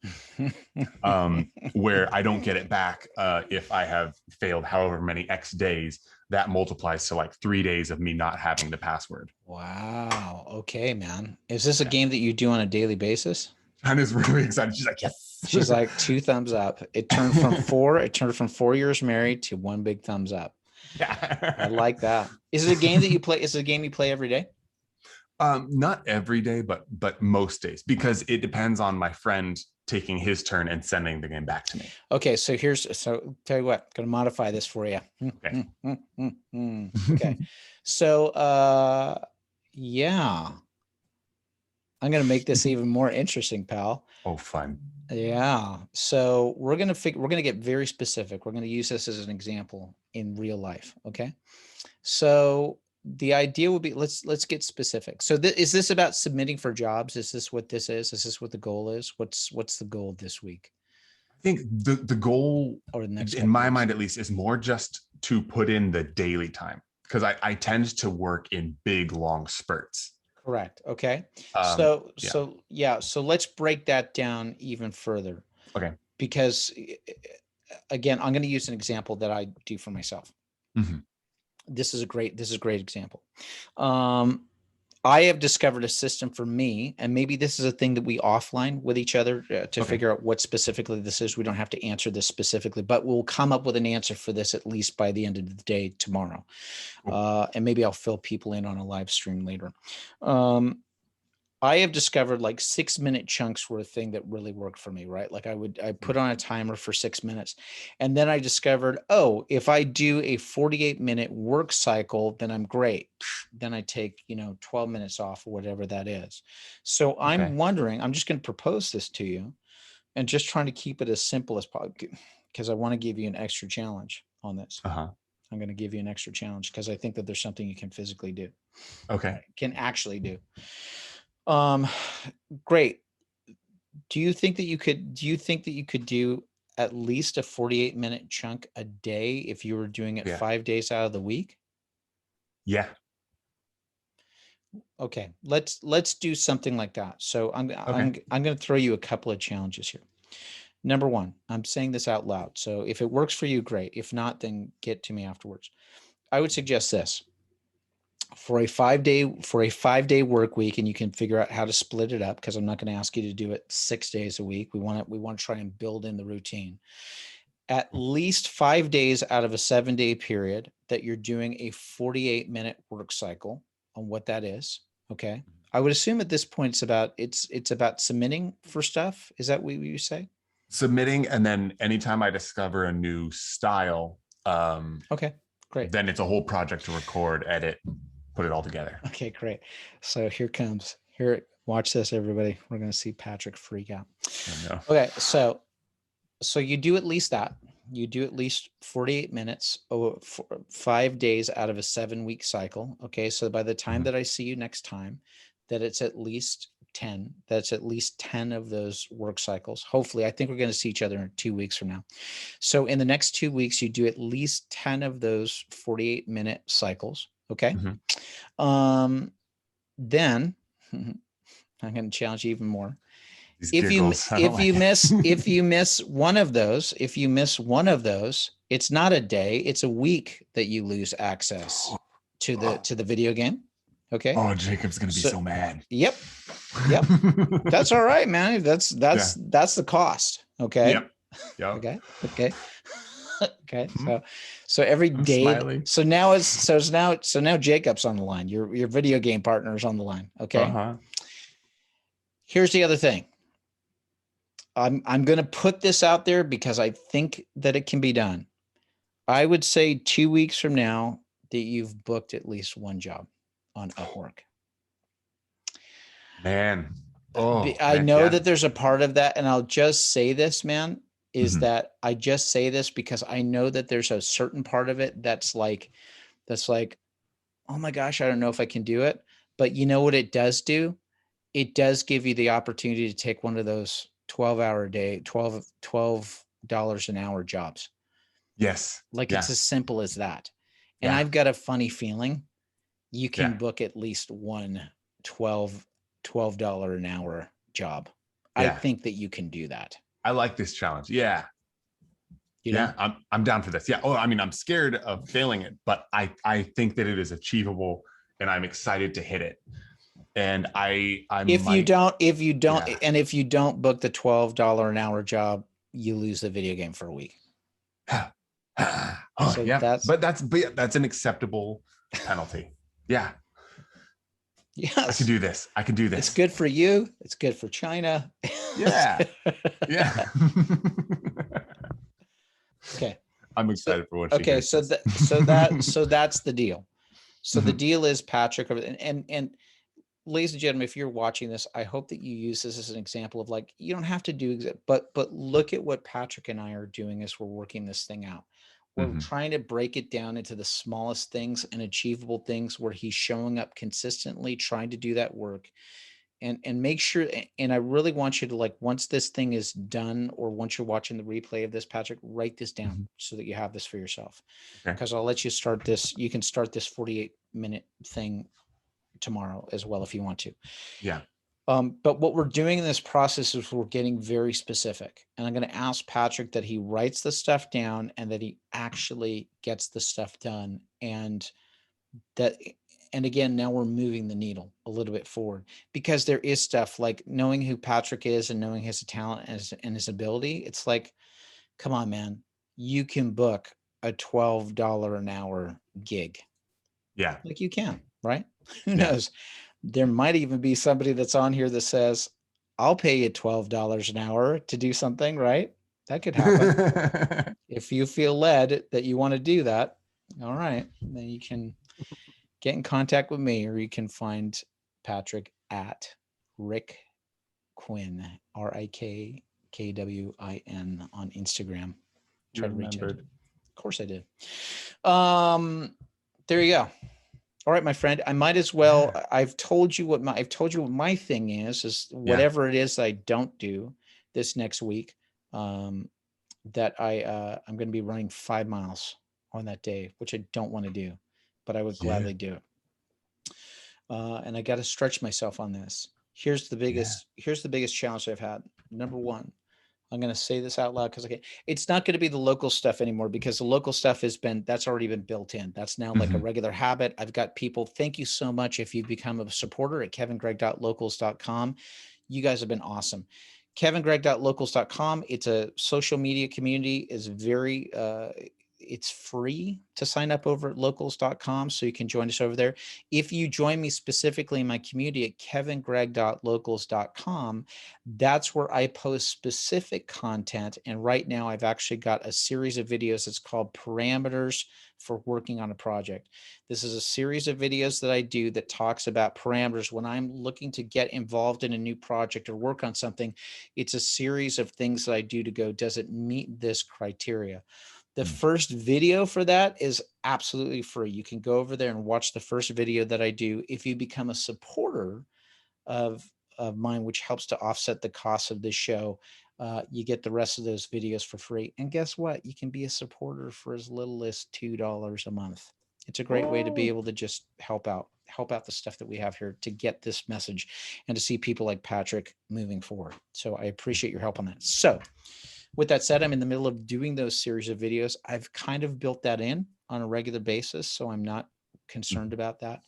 where I don't get it back if I have failed however many X days. That multiplies to like 3 days of me not having the password. Wow. Okay, man. Is this a Yeah. game that you do on a daily basis? Anna's really excited. She's like, yes. She's like, 2 thumbs up. It turned from 4 years married to 1 big thumbs up. Yeah. I like that. Is it a game that you play? Is it a game you play every day? Not every day, but most days, because it depends on my friend taking his turn and sending the game back to me. Okay, so tell you what, gonna modify this for you. Okay. Okay. So yeah. I'm gonna make this even more interesting, pal. Oh, fun. Yeah. So we're gonna get very specific. We're gonna use this as an example in real life. Okay. So the idea would be, let's get specific. So is this about submitting for jobs? Is this what this is? Is this what the goal is? What's the goal this week? I think the goal, or the next in my weeks? mind at least, is more just to put in the daily time, because I tend to work in big long spurts. Correct. Okay. So let's break that down even further. Okay. Because again, I'm going to use an example that I do for myself. Mm-hmm. This is a great example. I have discovered a system for me, and maybe this is a thing that we offline with each other to figure out what specifically this is. We don't have to answer this specifically, but we'll come up with an answer for this at least by the end of the day tomorrow. And maybe I'll fill people in on a live stream later. I have discovered like 6-minute chunks were a thing that really worked for me, right? Like I put on a timer for 6 minutes. And then I discovered, oh, if I do a 48-minute work cycle, then I'm great. Then I take, 12 minutes off or whatever that is. So I'm wondering, I'm just going to propose this to you and just trying to keep it as simple as possible, because I want to give you an extra challenge on this. I'm going to give you an extra challenge because I think that there's something you can physically do. Okay. Can actually do. Great. Do you think that you could do at least a 48-minute chunk a day if you were doing it 5 days out of the week? Yeah. Okay. Let's do something like that. So I'm going to throw you a couple of challenges here. Number one, I'm saying this out loud. So if it works for you, great. If not, then get to me afterwards. I would suggest this. For a 5-day work week, and you can figure out how to split it up, because I'm not going to ask you to do it 6 days a week. We want to try and build in the routine. At least 5 days out of a 7-day period that you're doing a 48-minute work cycle on what that is. Okay. I would assume at this point it's about submitting for stuff. Is that what you say? Submitting, and then anytime I discover a new style, okay, great. Then it's a whole project to record, edit, put it all together. Okay, great. So watch this, everybody. We're going to see Patrick freak out. Oh, no. Okay. So you do at least that. You do at least 48 minutes, 5 days out of a 7-week cycle. Okay. So by the time that I see you next time, that it's at least 10. That's at least 10 of those work cycles. Hopefully, I think we're going to see each other in 2 weeks from now. So in the next 2 weeks, you do at least 10 of those 48-minute cycles. Okay. Then I'm going to challenge you even more. If you miss one of those, it's not a day, it's a week that you lose access to the video game. Okay. Oh, Jacob's going to be so mad. Yep. That's all right, man. That's the cost. Okay. Yep. Okay. Okay. So every day. So now Jacob's on the line. Your video game partner is on the line. Okay. Here's the other thing. I'm going to put this out there because I think that it can be done. I would say 2 weeks from now that you've booked at least one job on Upwork. Man. I know that there's a part of that, and I'll just say this, man, is that I just say this because I know that there's a certain part of it that's like, oh my gosh, I don't know if I can do it. But you know what it does do? It does give you the opportunity to take one of those 12-hour a day, $12 an hour jobs. Yes. It's as simple as that. And I've got a funny feeling you can book at least one $12 an hour job. I think that you can do that. I like this challenge. Yeah. You know? Yeah, I'm down for this. Yeah. Oh, I mean, I'm scared of failing it, but I think that it is achievable, and I'm excited to hit it. And I If you might, don't, yeah. and if you don't book the $12 an hour job, you lose the video game for a week. Oh So yeah, but that's an acceptable penalty. Yeah, I can yes, do this. I can do it's this. good for you. It's good for China. Yeah, yeah. Okay. I'm So, excited for when she okay. hears So this. that, so that's the deal. So the Mhm. deal is Patrick, and ladies and gentlemen, if you're watching this, I hope that you use this as an example of like, you don't have to do, but look at what Patrick and I are doing as we're working this thing out. We're Mhm. trying to break it down into the smallest things and achievable things where he's showing up consistently, trying to do that work and make sure. And I really want you to, like, once this thing is done, or once you're watching the replay of this, Patrick, write this down Mhm. so that you have this for yourself. Okay. Because I'll let you start this. You can start this 48-minute thing tomorrow as well if you want to. Yeah. But what we're doing in this process is we're getting very specific. And I'm going to ask Patrick that he writes the stuff down and that he actually gets the stuff done. That, and again, now we're moving the needle a little bit forward, because there is stuff like knowing who Patrick is and knowing his talent and his ability. It's like, come on, man, you can book a $12 an hour gig. Yeah. Like, you can, right? Who Yeah. knows? There might even be somebody that's on here that says, I'll pay you $12 an hour to do something, right? That could happen. If you feel led that you want to do that, all right, then you can get in contact with me, or you can find Patrick at Rick Quinn, RIKKWIN on Instagram. You Try to reach out. remembered. Of course I did. There you go. All right, my friend. I might as well. Yeah. I've told you what my thing is Yeah. whatever it is that I don't do this next week. That I'm going to be running 5 miles on that day, which I don't want to do, but I would Yeah. gladly do it. And I got to stretch myself on this. Here's the Yeah. biggest challenge I've had. Number one, I'm going to say this out loud because it's not going to be the local stuff anymore, because the local stuff that's already been built in. That's now like a Mhm. regular habit. I've got people. Thank you so much. If you become a supporter at kevingregg.locals.com, you guys have been awesome. kevingregg.locals.com. It's a social media community. Is very, it's free to sign up over at locals.com. So you can join us over there. If you join me specifically in my community at kevingregg.locals.com, that's where I post specific content. And right now I've actually got a series of videos that's called Parameters for Working on a Project. This is a series of videos that I do that talks about parameters when I'm looking to get involved in a new project or work on something. It's a series of things that I do to go, does it meet this criteria? The Mm. first video for that is absolutely free. You can go over there and watch the first video that I do. If you become a supporter of mine, which helps to offset the cost of this show, you get the rest of those videos for free. And guess what? You can be a supporter for as little as $2 a month. It's a great way to be Oh. able to just help out the stuff that we have here to get this message and to see people like Patrick moving forward. So I appreciate your help on that. So with that said, I'm in the middle of doing those series of videos. I've kind of built that in on a regular basis, so I'm not concerned about that.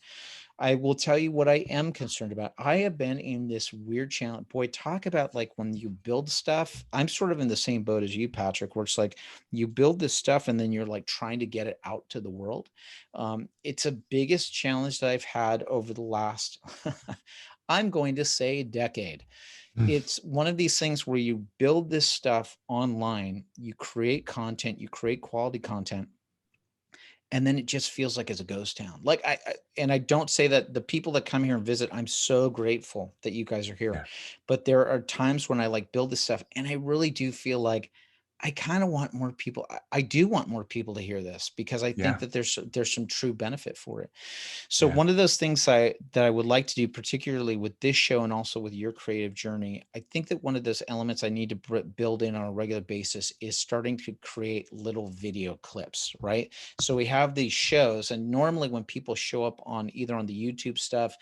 I will tell you what I am concerned about. I have been in this weird challenge. Boy, talk about like when you build stuff. I'm sort of in the same boat as you, Patrick, where it's like you build this stuff and then you're like trying to get it out to the world. It's a biggest challenge that I've had over the last, I'm going to say, decade. Mm. It's one of these things where you build this stuff online, you create content, you create quality content, and then it just feels like it's a ghost town. Like and I don't say that the people that come here and visit, I'm so grateful that you guys are here. Yeah. But there are times when I like build this stuff and I really do feel like I kind of want more people. I do want more people to hear this because I think Yeah. that there's some true benefit for it. So Yeah. one of those things that I would like to do, particularly with this show and also with your creative journey, I think that one of those elements I need to build in on a regular basis is starting to create little video clips, right? So we have these shows, and normally when people show up on either on the YouTube stuff,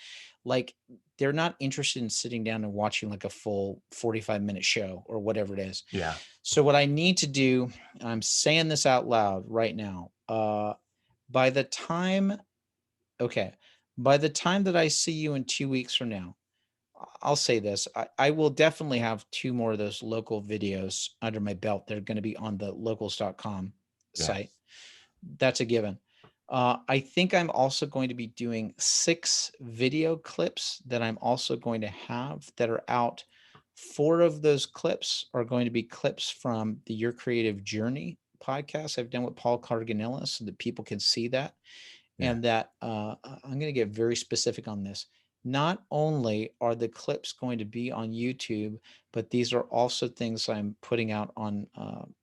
like they're not interested in sitting down and watching like a full 45-minute show or whatever it is. Yeah. So what I need to do, I'm saying this out loud right now, by the time that I see you in 2 weeks from now, I'll say this. I will definitely have 2 more of those local videos under my belt. They're going to be on the locals.com Yeah. site. That's a given. I think I'm also going to be doing 6 video clips that I'm also going to have that are out. 4 of those clips are going to be clips from the Your Creative Journey podcast I've done with Paul Carganella, so that people can see that. Yeah. And that I'm going to get very specific on this. Not only are the clips going to be on YouTube, but these are also things I'm putting out on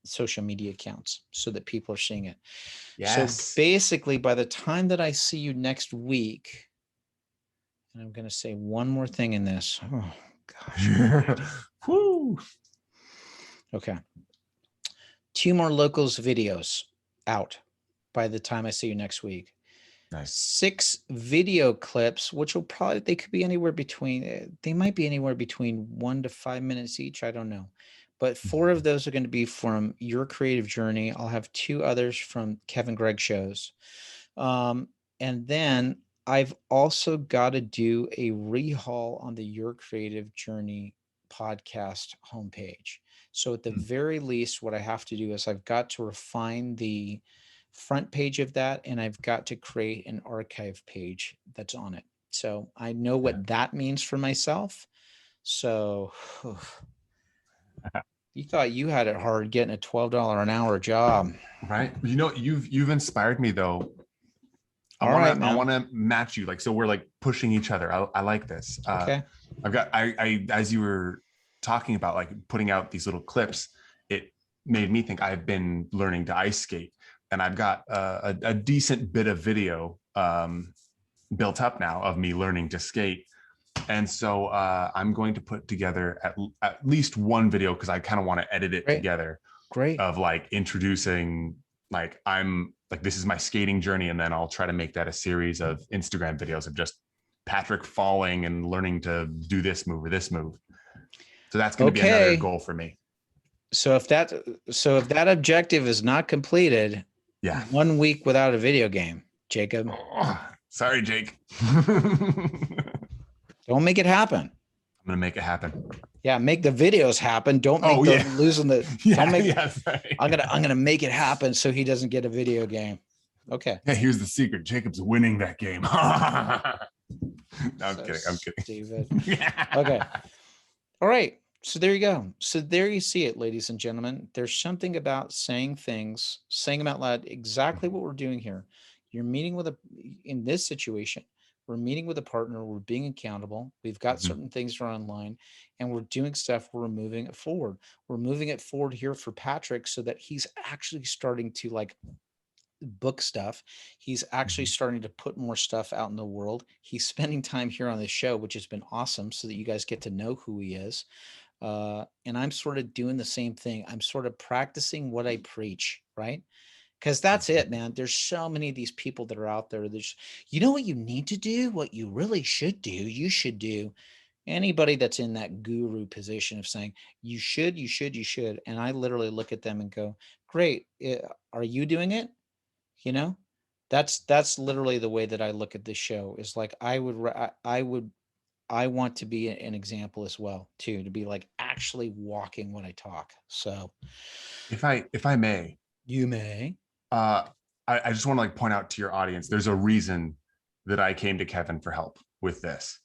social media accounts so that people are seeing it. Yes. So basically, by the time that I see you next week, and I'm going to say one more thing in this. Oh, gosh. Woo. Okay. 2 more locals videos out by the time I see you next week. Nice. 6 video clips, which will probably, they could be anywhere between, they might be anywhere between 1 to 5 minutes each. I don't know. But 4 of those are going to be from Your Creative Journey. I'll have 2 others from Kevin Gregg shows. And then I've also got to do a rehaul on the Your Creative Journey podcast homepage. So at the very least, what I have to do is I've got to refine the front page of that, and I've got to create an archive page that's on it. So I know what that means for myself. So you thought you had it hard getting a $12 an hour job, right? You know, you've inspired me though. I want to match you. Like, so we're like pushing each other. I like this. Okay. I as you were talking about like putting out these little clips, it made me think I've been learning to ice skate, and I've got a decent bit of video built up now of me learning to skate. And so I'm going to put together at least one video, because I kind of want to edit it together. Great. Of like introducing, like, I'm like, this is my skating journey. And then I'll try to make that a series of Instagram videos of just Patrick falling and learning to do this move or this move. So that's going to be another goal for me. So if that objective is not completed, 1 week without a video game, Jacob. Oh, sorry, Jake. Don't make it happen. I'm going to make it happen. Yeah, make the videos happen. Don't make losing the. Don't make. Sorry. I'm gonna make it happen so he doesn't get a video game. Okay. Yeah, here's the secret. Jacob's winning that game. No, I'm kidding. I'm kidding. David. Okay. All right. So there you go. So there you see it, ladies and gentlemen. There's something about saying things, saying them out loud, exactly what we're doing here. You're meeting in this situation, we're meeting with a partner, we're being accountable, we've got certain things that are online, and we're doing stuff, we're moving it forward. We're moving it forward here for Patrick so that he's actually starting to like book stuff. He's actually starting to put more stuff out in the world. He's spending time here on the show, which has been awesome, so that you guys get to know who he is. And I'm sort of doing the same thing. I'm sort of practicing what I preach, right? Because that's it, man. There's so many of these people that are out there. There's, you know what you need to do? What you really should do? You should do. Anybody that's in that guru position of saying, you should, you should, you should. And I literally look at them and go, great. Are you doing it? You know, that's literally the way that I look at this show, is like, I want to be an example as well, too, to be like actually walking what I talk. So if I may, you may. I just want to like point out to your audience, there's a reason that I came to Kevin for help with this.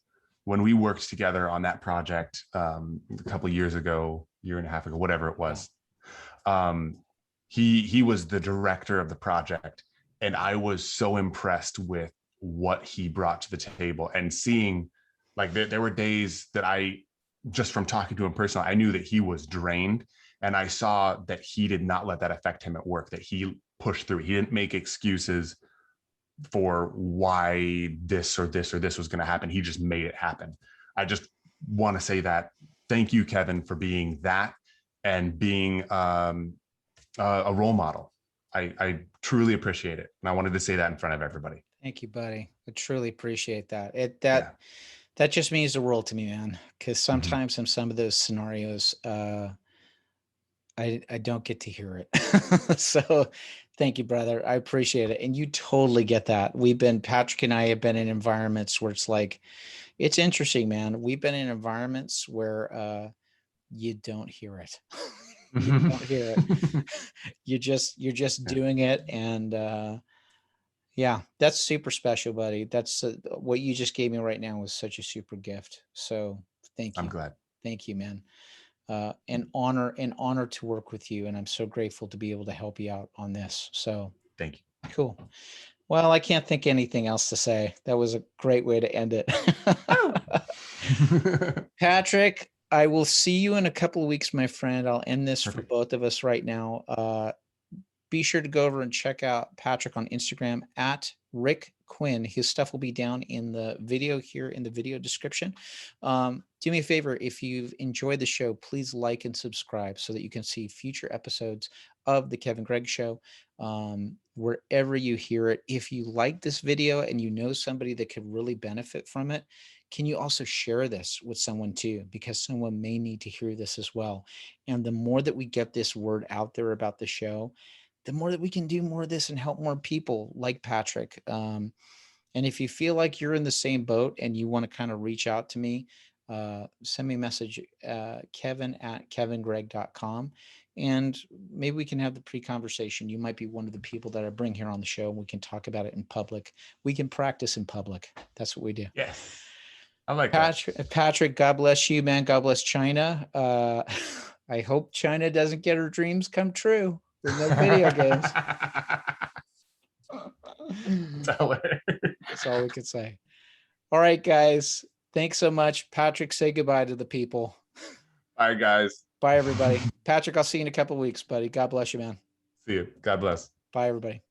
When we worked together on that project a couple of years ago, year and a half ago, whatever it was, he was the director of the project, and I was so impressed with what he brought to the table, and seeing like there were days that I, just from talking to him personally, I knew that he was drained, and I saw that he did not let that affect him at work, that he pushed through. He didn't make excuses for why this or this or this was going to happen. He just made it happen. I just want to say that. Thank you, Kevin, for being that and being a role model. I truly appreciate it. And I wanted to say that in front of everybody. Thank you, buddy. I truly appreciate that. That just means the world to me, man. Because sometimes in some of those scenarios, I don't get to hear it. So thank you, brother. I appreciate it. And you totally get that. Patrick and I have been in environments where it's like, it's interesting, man. We've been in environments where you don't hear it. You don't hear it. You're just doing it. And yeah, that's super special, buddy. That's what you just gave me right now was such a super gift. So thank I'm you. glad. Thank you, man. An honor to work with you. And I'm so grateful to be able to help you out on this. So Thank you. cool. Well, I can't think anything else to say. That was a great way to end it. Patrick, I will see you in a couple of weeks, my friend. I'll end this for both of us right now. Be sure to go over and check out Patrick on Instagram at Rick Quinn. His stuff will be down in the video here in the video description. Do me a favor, if you've enjoyed the show, please like and subscribe so that you can see future episodes of the Kevin Gregg Show wherever you hear it. If you like this video and you know somebody that could really benefit from it, can you also share this with someone too? Because someone may need to hear this as well. And the more that we get this word out there about the show, the more that we can do more of this and help more people like Patrick. And if you feel like you're in the same boat and you want to kind of reach out to me, send me a message, kevin@kevingregg.com. And maybe we can have the pre-conversation. You might be one of the people that I bring here on the show, and we can talk about it in public. We can practice in public. That's what we do. Yes. I like Patrick, God bless you, man. God bless China. I hope China doesn't get her dreams come true. With no video games. That's all we could say. All right, guys. Thanks so much. Patrick, say goodbye to the people. Bye, guys. Bye, everybody. Patrick, I'll see you in a couple of weeks, buddy. God bless you, man. See you. God bless. Bye, everybody.